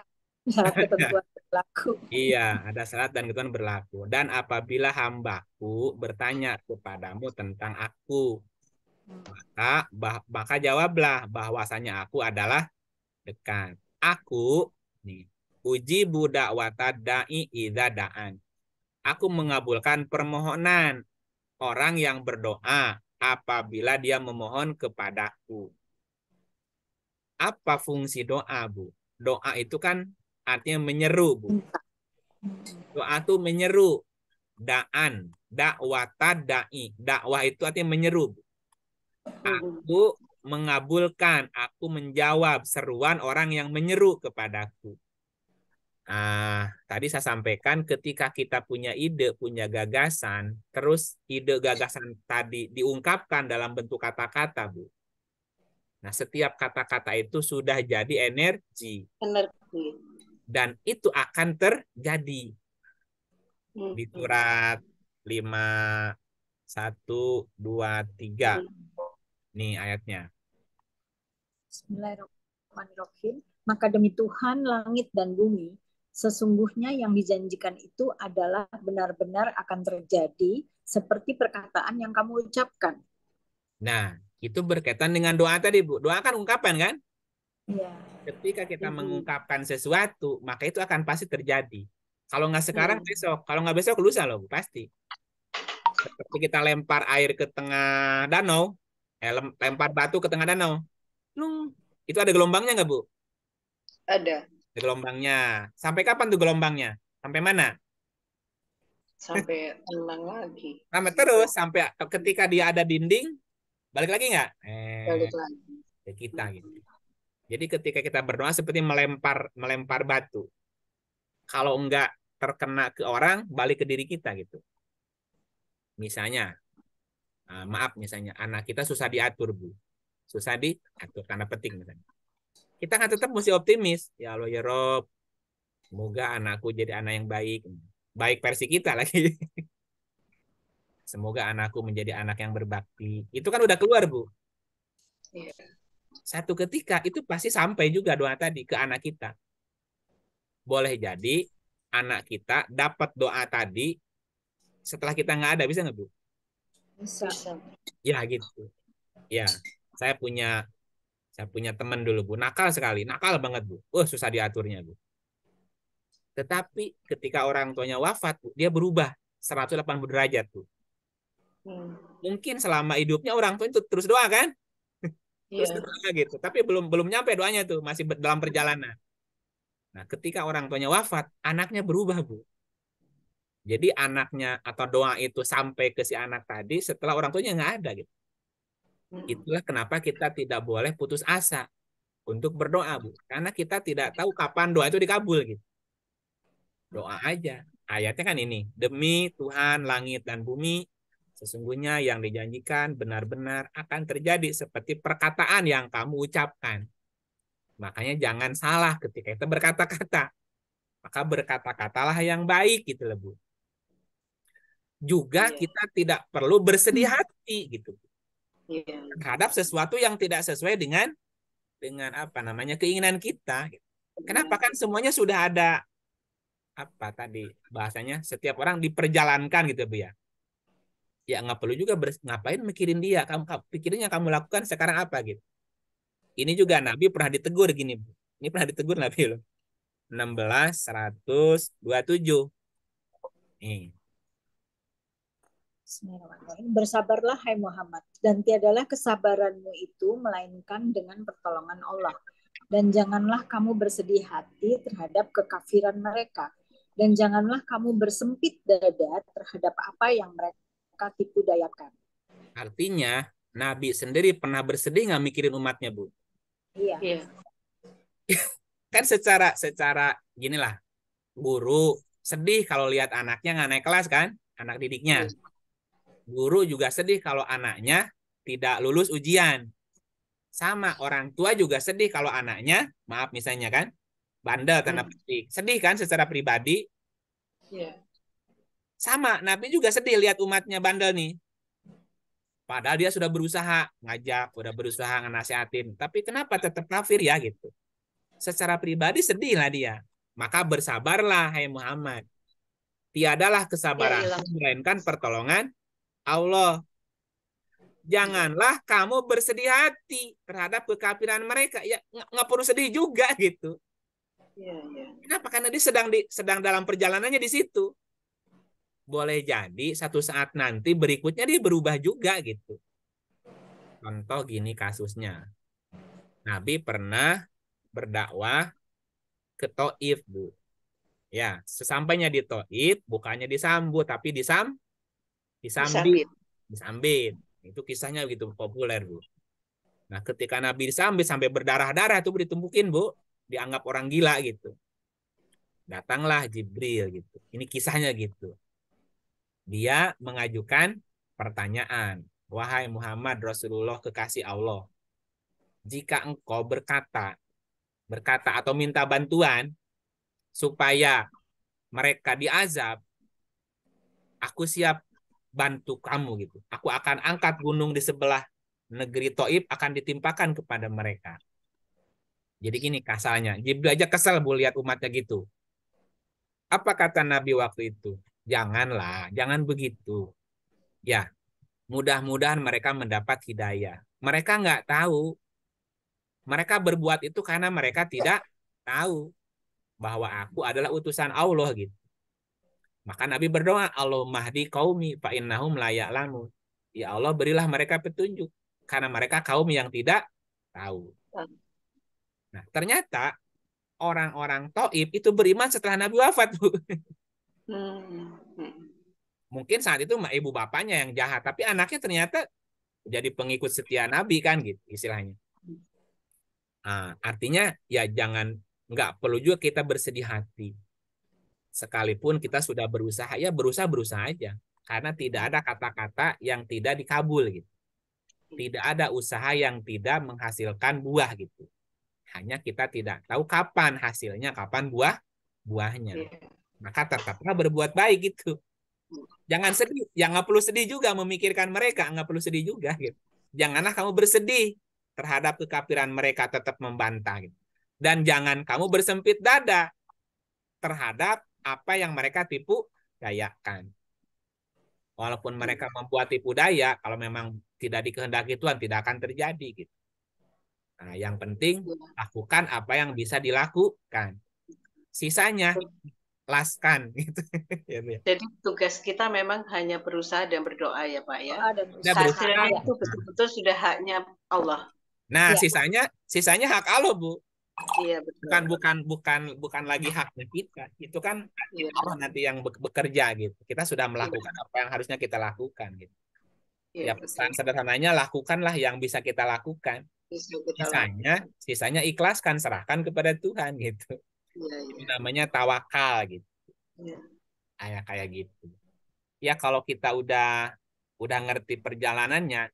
syarat ketentuan berlaku. Iya, ada syarat dan ketentuan berlaku. Dan apabila hambaku bertanya kepadamu tentang aku, maka jawablah bahwasanya aku adalah dekat. Aku nih, uji budak watadai idza da'an. Aku mengabulkan permohonan orang yang berdoa apabila dia memohon kepadaku. Apa fungsi doa, Bu? Doa itu kan artinya menyeru, Bu. Doa itu menyeru. Da'an. Dakwata da'i. Dakwah itu artinya menyeru, Bu. Aku mengabulkan, aku menjawab seruan orang yang menyeru kepadaku. Tadi saya sampaikan ketika kita punya ide, punya gagasan, terus ide gagasan tadi diungkapkan dalam bentuk kata-kata, Bu. Nah, setiap kata-kata itu sudah jadi energi Energi. dan itu akan terjadi di Hmm. surat 5, 1, 2, 3. Nih ayatnya. Bismillahirrahmanirrahim. Maka demi Tuhan langit dan bumi, sesungguhnya yang dijanjikan itu adalah benar-benar akan terjadi seperti perkataan yang kamu ucapkan. Nah, itu berkaitan dengan doa tadi, Bu. Doa kan ungkapan kan? Iya. Ketika kita mengungkapkan sesuatu, maka itu akan pasti terjadi. Kalau nggak sekarang, besok. Kalau nggak besok, lusa loh, Bu. Pasti. Seperti kita lempar air ke tengah danau, lempar batu ke tengah danau. Itu ada gelombangnya nggak, Bu? Ada. Ada gelombangnya. Sampai kapan tuh gelombangnya? Sampai mana? Sampai tenang lagi. Sampai terus. Sampai ketika dia ada dinding, balik lagi nggak? Balik lagi. Ke kita gitu. Jadi ketika kita berdoa seperti melempar melempar batu. Kalau enggak terkena ke orang, balik ke diri kita gitu. Misalnya, maaf misalnya anak kita susah diatur, Bu. Susah diatur karena peting misalnya. Kita kan tetap mesti optimis. Ya Allah ya Rob, semoga anakku jadi anak yang baik. Baik versi kita lagi. Semoga anakku menjadi anak yang berbakti. Itu kan udah keluar, Bu. Iya. Satu ketika itu pasti sampai juga doa tadi ke anak kita. Boleh jadi anak kita dapat doa tadi setelah kita nggak ada, bisa nggak, Bu? Bisa. Ya gitu. Ya, saya punya teman dulu, Bu, nakal sekali, nakal banget, Bu. Susah diaturnya, Bu. Tetapi ketika orang tuanya wafat, Bu, dia berubah 180 derajat, Bu. Mungkin selama hidupnya orang tua itu terus doa kan? Terus doa gitu. Tapi belum belum nyampe doanya tuh, masih dalam perjalanan. Nah, ketika orang tuanya wafat, anaknya berubah, Bu. Jadi anaknya atau doa itu sampai ke si anak tadi setelah orang tuanya nggak ada gitu. Itulah kenapa kita tidak boleh putus asa untuk berdoa, Bu. Karena kita tidak tahu kapan doa itu dikabul gitu. Doa aja. Ayatnya kan ini, demi Tuhan langit dan bumi, sesungguhnya yang dijanjikan benar-benar akan terjadi seperti perkataan yang kamu ucapkan. Makanya jangan salah ketika kita berkata-kata. maka berkata-katalah yang baik gitu loh Bu. Juga Iya. kita tidak perlu bersedih hati gitu Iya. terhadap sesuatu yang tidak sesuai dengan apa namanya keinginan kita. Kenapa? Kan semuanya sudah ada apa tadi bahasanya, setiap orang diperjalankan gitu Bu ya. Ya nggak perlu juga ngapain mikirin dia. Pikirin yang kamu lakukan sekarang apa gitu. Ini juga Nabi pernah ditegur gini Bu. Ini pernah ditegur Nabi loh. 16:127. Nih. Bismillahirrahmanirrahim. Bersabarlah hai Muhammad, dan tiadalah kesabaranmu itu melainkan dengan pertolongan Allah. Dan janganlah kamu bersedih hati terhadap kekafiran mereka. Dan janganlah kamu bersempit dada terhadap apa yang mereka tipu dayakan. Artinya Nabi sendiri pernah bersedih nggak mikirin umatnya Bu? Iya. Iya. Kan secara ginilah, guru sedih kalau lihat anaknya nggak naik kelas kan, anak didiknya. Guru juga sedih kalau anaknya tidak lulus ujian. Sama orang tua juga sedih kalau anaknya, maaf misalnya kan, bandel tanda petik. Sedih kan secara pribadi. Iya. Sama, Nabi juga sedih lihat umatnya bandel nih. Padahal dia sudah berusaha ngajak, sudah berusaha ngenasihatin. Tapi kenapa tetap kafir ya gitu. Secara pribadi sedih lah dia. Maka bersabarlah hai Muhammad. Tiadalah kesabaran Ya, melainkan pertolongan Allah. Janganlah kamu bersedih hati terhadap kekafiran mereka. Ya nggak perlu sedih juga gitu. iya. Kenapa? Karena dia sedang dalam perjalanannya di situ. Boleh jadi satu saat nanti berikutnya dia berubah juga gitu. Contoh gini kasusnya. Nabi pernah berdakwah ke Taif, Bu. Ya, sesampainya di Taif, bukannya disambut, tapi disambit. Disambit. Disambit. Itu kisahnya begitu populer, Bu. Nah, ketika Nabi disambit sampai berdarah-darah itu ditumpukin, Bu. Dianggap orang gila gitu. Datanglah Jibril gitu. Ini kisahnya gitu. Dia mengajukan pertanyaan. Wahai Muhammad Rasulullah kekasih Allah. Jika engkau berkata atau minta bantuan supaya mereka diazab, aku siap bantu kamu gitu. Aku akan angkat gunung di sebelah negeri Taif akan ditimpakan kepada mereka. Jadi gini kasalnya. Jibril aja kesel Bu lihat umatnya gitu. Apa kata Nabi waktu itu? Janganlah, jangan begitu. Ya, mudah-mudahan mereka mendapat hidayah. Mereka nggak tahu. Mereka berbuat itu karena mereka tidak tahu bahwa aku adalah utusan Allah gitu. Maka Nabi berdoa, Allahumma hdi qaumi fa innahum la ya'lamun. Ya Allah, berilah mereka petunjuk karena mereka kaum yang tidak tahu. Nah, ternyata orang-orang Taif itu beriman setelah Nabi wafat, Bu. Mungkin saat itu ibu bapaknya yang jahat, tapi anaknya ternyata jadi pengikut setia Nabi kan gitu istilahnya. Nah, artinya ya nggak perlu juga kita bersedih hati. Sekalipun kita sudah berusaha, ya berusaha aja. Karena tidak ada kata-kata yang tidak dikabul gitu. Tidak ada usaha yang tidak menghasilkan buah gitu. Hanya kita tidak tahu kapan hasilnya, kapan buahnya. Maka tetaplah berbuat baik gitu. Jangan sedih, ya nggak perlu sedih juga memikirkan mereka, nggak perlu sedih juga gitu. Janganlah kamu bersedih terhadap kekafiran mereka, tetap membantah gitu. Dan jangan kamu bersempit dada terhadap apa yang mereka tipu dayakan. Walaupun mereka membuat tipu daya, kalau memang tidak dikehendaki Tuhan tidak akan terjadi gitu. Nah, yang penting lakukan apa yang bisa dilakukan. Sisanya laskan gitu. Jadi tugas kita memang hanya berusaha dan berdoa ya Pak ya. Hasilnya itu betul-betul sudah haknya Allah. Nah, Ya. sisanya hak Allah, Bu. Iya betul. Bukan lagi haknya kita. Itu kan Allah nanti yang bekerja gitu. Kita sudah melakukan apa yang harusnya kita lakukan gitu. Ya pesan sederhananya lakukanlah yang bisa kita lakukan. Sisanya ikhlaskan, serahkan kepada Tuhan gitu. Itu namanya tawakal gitu. Kayak gitu. Ya kalau kita udah ngerti perjalanannya,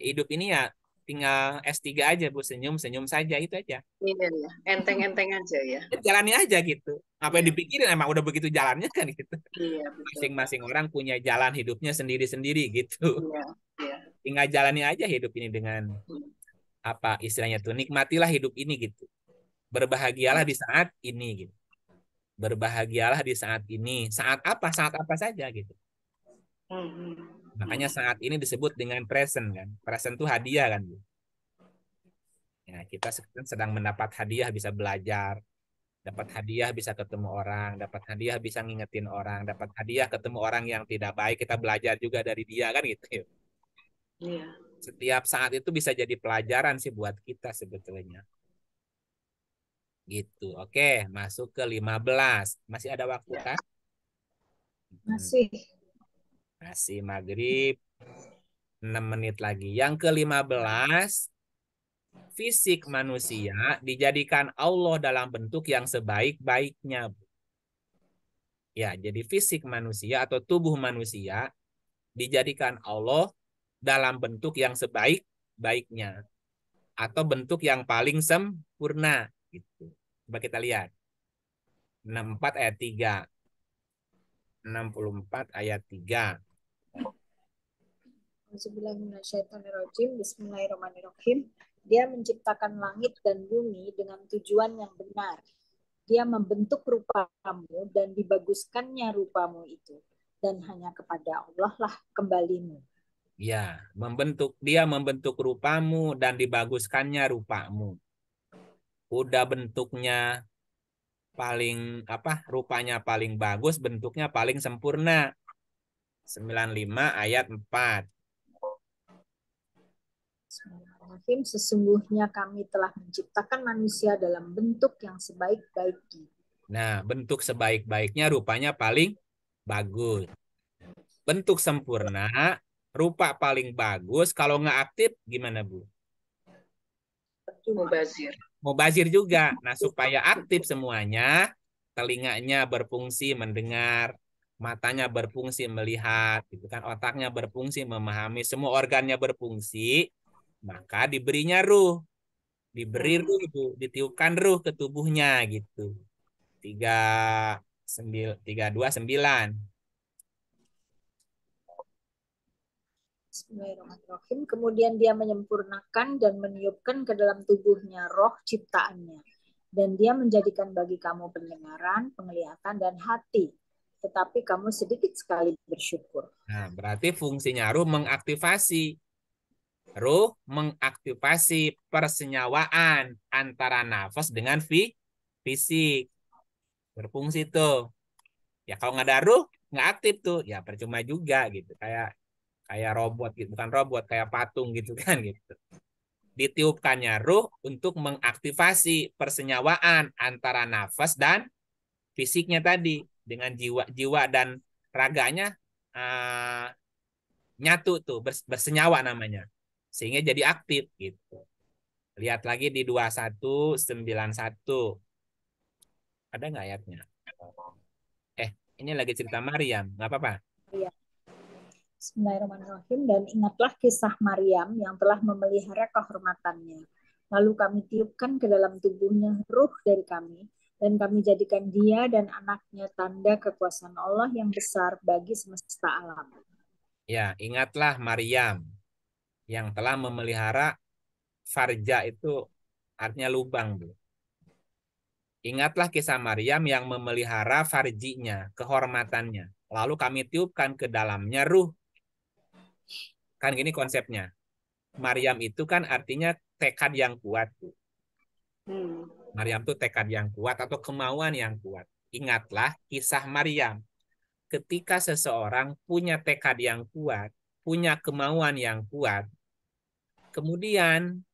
hidup ini ya tinggal S3 aja, Bu, senyum-senyum saja, itu aja. Iya, ya. Enteng-enteng aja ya. Jalani aja gitu. Apa yang Iya, dipikirin, emang udah begitu jalannya kan gitu. iya betul. Masing-masing orang punya jalan hidupnya sendiri-sendiri gitu. Iya, iya. Tinggal jalani aja hidup ini dengan apa istilahnya tuh, nikmatilah hidup ini gitu. Berbahagialah di saat ini gitu. Berbahagialah di saat ini. Saat apa? Saat apa saja gitu. Hmm. Makanya saat ini disebut dengan present kan. Present tuh hadiah kan, Bu. Ya, kita sekarang sedang mendapat hadiah, bisa belajar, dapat hadiah bisa ketemu orang, dapat hadiah bisa ngingetin orang, dapat hadiah ketemu orang yang tidak baik, kita belajar juga dari dia kan gitu. Iya. Setiap saat itu bisa jadi pelajaran sih buat kita sebetulnya. Gitu. Oke, masuk ke 15. Masih ada waktu Ya. kan? Masih. Masih maghrib 6 menit lagi. Yang ke-15, fisik manusia dijadikan Allah dalam bentuk yang sebaik-baiknya. Ya, jadi fisik manusia atau tubuh manusia dijadikan Allah dalam bentuk yang sebaik-baiknya atau bentuk yang paling sempurna gitu. Coba kita lihat. 64 ayat 3. 64 ayat 3. Bismillahirrahmanirrahim. Dia menciptakan langit dan bumi dengan tujuan yang benar. Dia membentuk rupamu dan dibaguskannya rupamu itu. Dan hanya kepada Allah lah kembalimu. Ya, dia membentuk rupamu dan dibaguskannya rupamu. Udah bentuknya paling apa? Rupanya paling bagus, bentuknya paling sempurna. 95 ayat 4. Bismillahirrahmanirrahim. Sesungguhnya kami telah menciptakan manusia dalam bentuk yang sebaik-baiknya. Nah, bentuk sebaik-baiknya rupanya paling bagus. Bentuk sempurna, rupa paling bagus. Kalau nggak aktif, gimana, Bu? Mubazir. Mubazir juga. Nah, supaya aktif semuanya, telinganya berfungsi mendengar, matanya berfungsi melihat, gitu kan, otaknya berfungsi memahami, semua organnya berfungsi, maka diberinya ruh. Diberi ruh, Bu. Ditiupkan ruh ke tubuhnya, gitu. 329. Bismillahirrahmanirrahim. Kemudian dia menyempurnakan dan meniupkan ke dalam tubuhnya roh ciptaannya. Dan dia menjadikan bagi kamu pendengaran, penglihatan, dan hati. Tetapi kamu sedikit sekali bersyukur. Nah, berarti fungsinya ruh mengaktifasi. Ruh mengaktifasi persenyawaan antara nafas dengan fisik. Berfungsi tuh. Ya kalau nggak ada ruh, nggak aktif tuh. Ya percuma juga gitu. Kayak robot gitu, bukan robot, kayak patung gitu kan gitu. Ditiupkannya ruh untuk mengaktifasi persenyawaan antara nafas dan fisiknya tadi dengan jiwa dan raganya nyatu tuh bersenyawa namanya sehingga jadi aktif gitu. Lihat lagi di 2191. Ada nggak ayatnya? Ini lagi cerita Maryam, nggak apa-apa. Ya. Bismillahirrahmanirrahim. Dan ingatlah kisah Maryam yang telah memelihara kehormatannya. Lalu kami tiupkan ke dalam tubuhnya ruh dari kami, dan kami jadikan dia dan anaknya tanda kekuasaan Allah yang besar bagi semesta alam. Ya, ingatlah Maryam yang telah memelihara farja, itu artinya lubang, Bu. Ingatlah kisah Maryam yang memelihara farjinya, kehormatannya. Lalu kami tiupkan ke dalamnya ruh. Kan gini konsepnya. Maryam itu kan artinya tekad yang kuat, Bu. Maryam itu tekad yang kuat atau kemauan yang kuat. Ingatlah kisah Maryam. Ketika seseorang punya tekad yang kuat, punya kemauan yang kuat, kemudian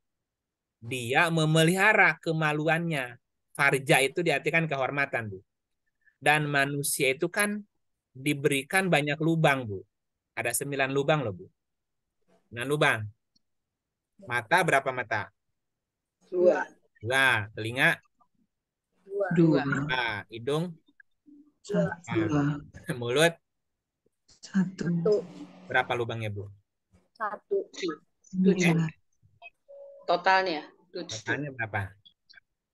dia memelihara kemaluannya. Farja itu diartikan kehormatan, Bu. Dan manusia itu kan diberikan banyak lubang, Bu. Ada 9 lubang loh, Bu. 9 lubang. Mata berapa mata? 2. 2. Telinga? 2. Hidung? 1. Mulut? 1. Berapa lubangnya, Bu? 1. 9. Totalnya 7. Totalnya berapa?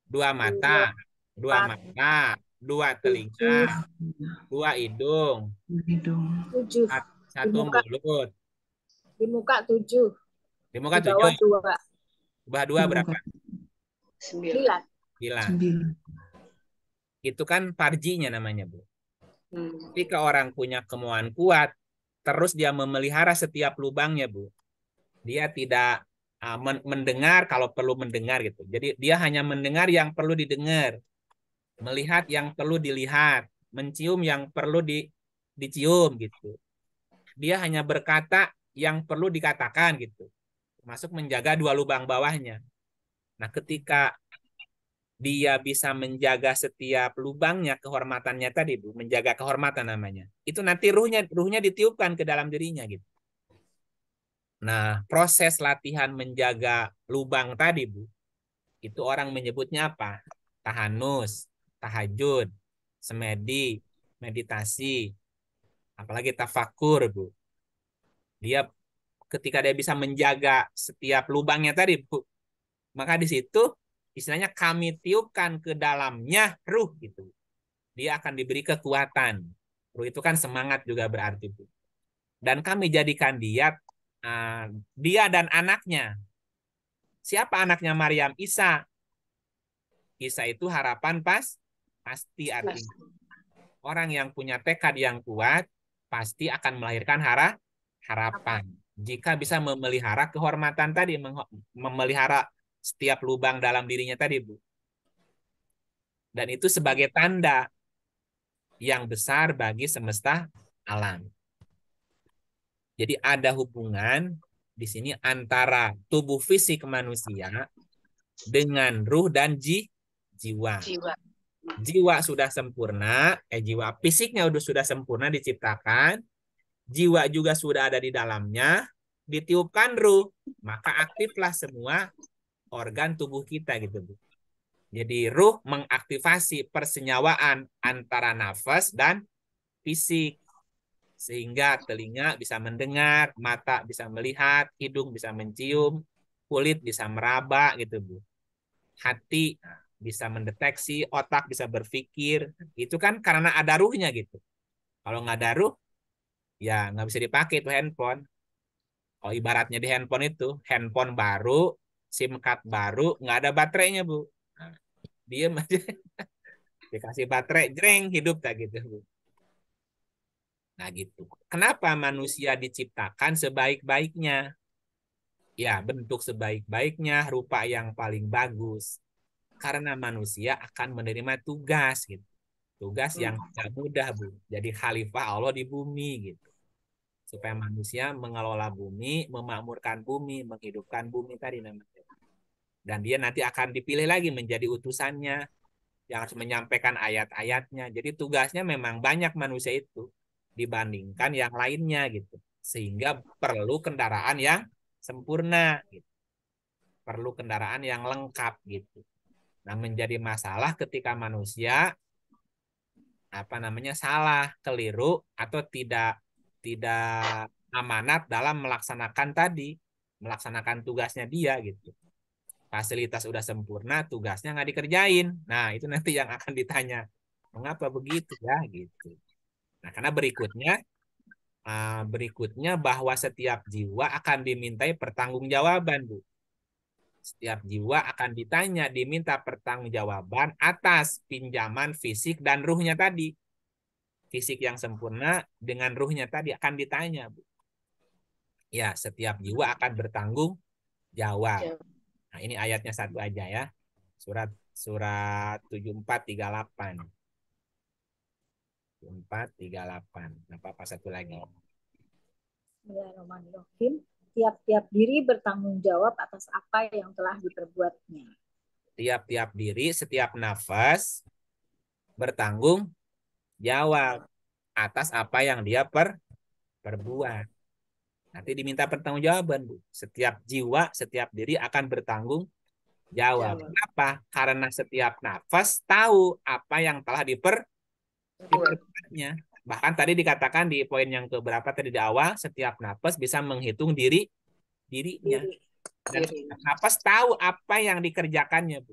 2 mata, 2 4, mata, 2 telinga, 7, 2 hidung, Hidung. 7. Di 1 muka, mulut. di muka 7. Di muka Di bawah 7. 2. Tambah 2 berapa? 9. 9. 9. Itu kan farjinya namanya, Bu. Hmm. Jika orang punya kemauan kuat, terus dia memelihara setiap lubangnya, Bu. Dia tidak mendengar kalau perlu mendengar gitu. Jadi dia hanya mendengar yang perlu didengar, melihat yang perlu dilihat, mencium yang perlu dicium gitu. Dia hanya berkata yang perlu dikatakan gitu. Termasuk menjaga 2 lubang bawahnya. Nah, ketika dia bisa menjaga setiap lubangnya, kehormatannya tadi, Bu, menjaga kehormatan namanya. Itu nanti ruhnya ditiupkan ke dalam dirinya gitu. Nah, proses latihan menjaga lubang tadi, Bu, itu orang menyebutnya apa? Tahanus, tahajud, semedi, meditasi, apalagi tafakur, Bu. Dia ketika dia bisa menjaga setiap lubangnya tadi, Bu, maka di situ istilahnya kami tiupkan ke dalamnya ruh gitu. Dia akan diberi kekuatan. Ruh itu kan semangat juga berarti, Bu. Dan kami jadikan dia dan anaknya. Siapa anaknya Maryam? Isa. Isa itu harapan pasti artinya. Orang yang punya tekad yang kuat pasti akan melahirkan harapan. Jika bisa memelihara kehormatan tadi, memelihara setiap lubang dalam dirinya tadi, Bu. Dan itu sebagai tanda yang besar bagi semesta alam. Jadi ada hubungan di sini antara tubuh fisik manusia dengan ruh dan jiwa. Jiwa sudah sempurna, jiwa fisiknya sudah sempurna diciptakan, jiwa juga sudah ada di dalamnya, ditiupkan ruh, maka aktiflah semua organ tubuh kita gitu, Bu. Jadi ruh mengaktifasi persenyawaan antara nafas dan fisik. Sehingga telinga bisa mendengar, mata bisa melihat, hidung bisa mencium, kulit bisa meraba gitu, Bu. Hati bisa mendeteksi, otak bisa berpikir. Itu kan karena ada ruhnya gitu. Kalau nggak ada ruh, ya nggak bisa dipakai itu handphone. Kalau ibaratnya di handphone itu, handphone baru, SIM card baru, nggak ada baterainya, Bu. Nah, diem aja. Dikasih baterai, jreng, hidup tak gitu, Bu. Nah gitu. Kenapa manusia diciptakan sebaik-baiknya? Ya, bentuk sebaik-baiknya, rupa yang paling bagus. Karena manusia akan menerima tugas gitu. Tugas yang tidak mudah, Bu. Jadi khalifah Allah di bumi gitu. Supaya manusia mengelola bumi, memakmurkan bumi, menghidupkan bumi tadi namanya. Dan dia nanti akan dipilih lagi menjadi utusannya yang harus menyampaikan ayat-ayatnya. Jadi tugasnya memang banyak manusia itu dibandingkan yang lainnya gitu. Sehingga perlu kendaraan yang sempurna gitu. Perlu kendaraan yang lengkap gitu. Nah, menjadi masalah ketika manusia salah, keliru atau tidak amanat dalam melaksanakan tugasnya dia gitu. Fasilitas udah sempurna, tugasnya nggak dikerjain. Nah, itu nanti yang akan ditanya, mengapa begitu ya gitu. Nah, karena berikutnya bahwa setiap jiwa akan dimintai pertanggungjawaban, Bu. Setiap jiwa akan diminta pertanggungjawaban atas pinjaman fisik dan ruhnya tadi. Fisik yang sempurna dengan ruhnya tadi akan ditanya, Bu. Ya, setiap jiwa akan bertanggung jawab. Nah, ini ayatnya satu aja ya. Surat 7438. 7438. Apa satu lagi? Bismillahirrahmanirrahim. Tiap-tiap diri bertanggung jawab atas apa yang telah diperbuatnya. Tiap-tiap diri, setiap nafas bertanggung jawab atas apa yang dia perbuat. Nanti diminta pertanggungjawaban, Bu. Setiap jiwa, setiap diri akan bertanggung jawab. Kenapa? Karena setiap nafas tahu apa yang telah diperbuatnya. Bahkan tadi dikatakan di poin yang keberapa tadi di awal, setiap nafas bisa menghitung dirinya. Dan setiap napas tahu apa yang dikerjakannya, Bu.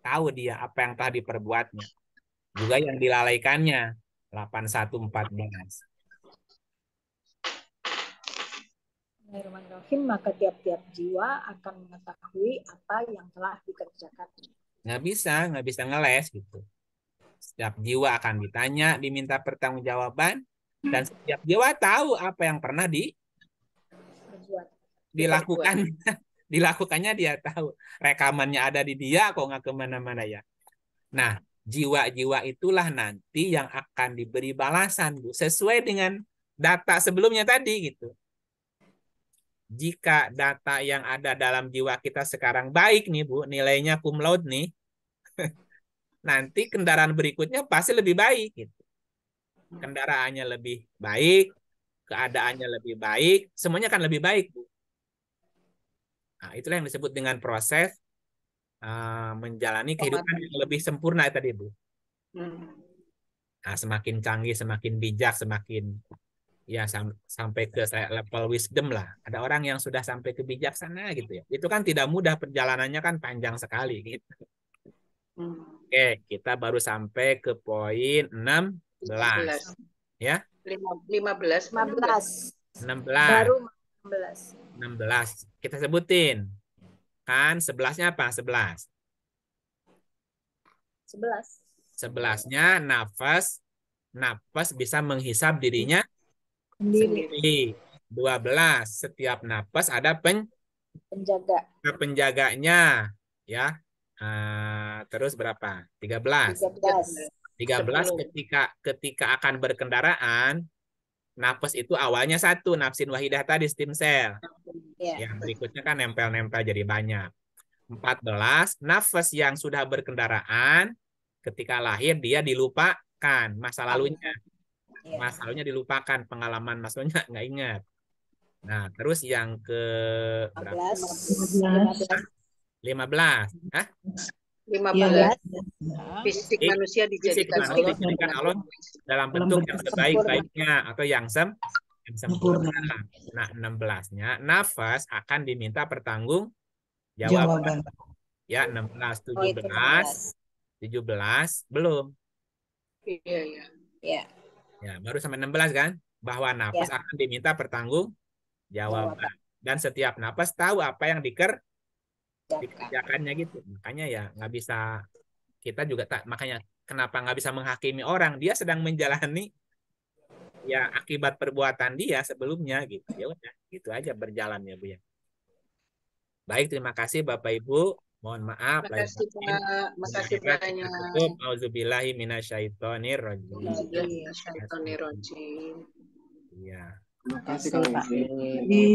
Tahu dia apa yang telah diperbuatnya. Juga yang dilalaikannya. 8114. Bismillahirrahmanirrahim, maka tiap-tiap jiwa akan mengetahui apa yang telah dikerjakan. Nggak bisa ngeles gitu. Setiap jiwa akan ditanya, diminta pertanggungjawaban, dan setiap jiwa tahu apa yang pernah Berbuat. dilakukan. Dilakukannya dia tahu. Rekamannya ada di dia, kok nggak kemana-mana ya. Nah, jiwa-jiwa itulah nanti yang akan diberi balasan, Bu, sesuai dengan data sebelumnya tadi gitu. Jika data yang ada dalam jiwa kita sekarang baik nih, Bu, nilainya cum laude nih, nanti kendaraan berikutnya pasti lebih baik gitu. Kendaraannya lebih baik, keadaannya lebih baik, semuanya akan lebih baik, Bu. Nah, itulah yang disebut dengan proses menjalani kehidupan yang lebih sempurna tadi, Bu. Nah, semakin canggih, semakin bijak, semakin ya sampai ke level wisdom lah. Ada orang yang sudah sampai ke bijaksana gitu ya. Itu kan tidak mudah, perjalanannya kan panjang sekali gitu. Oke, kita baru sampai ke poin 16. Ya? 15. 16. Baru 16. 16. Kita sebutin. Kan 11-nya apa? 11. 11-nya nafas. Nafas bisa menghisap dirinya sendiri. 12. Setiap nafas ada penjaganya. Ya. Terus berapa? 13. 13 ketika akan berkendaraan, nafas itu awalnya satu, nafsin wahidah tadi, stem cell. Yang berikutnya kan nempel-nempel jadi banyak. 14, nafas yang sudah berkendaraan, ketika lahir dia dilupakan masa lalunya. Masa lalunya dilupakan, pengalaman masa lalunya nggak ingat. Nah, terus yang ke berapa? 15. Hah? 15. Fisik manusia dijadikan Allah dalam bentuk yang sebaik-baiknya atau yang sempurna. Nah, 16-nya nafas akan diminta pertanggungjawaban. Ya, 16, 17 belum. Iya. Ya, baru sampai 16 kan? Bahwa nafas akan diminta pertanggungjawaban. Dan setiap nafas tahu apa yang dikerjakannya gitu. Makanya ya nggak bisa, kita juga makanya kenapa nggak bisa menghakimi orang, dia sedang menjalani ya akibat perbuatan dia sebelumnya gitu. Ya udah, gitu aja berjalannya, Bu ya. Baik, terima kasih Bapak Ibu. Mohon maaf. Makasih Pak. Makasih banyak. Auzubillahi minasyaitonirrajim. Iya. Iya. Terima kasih Pak.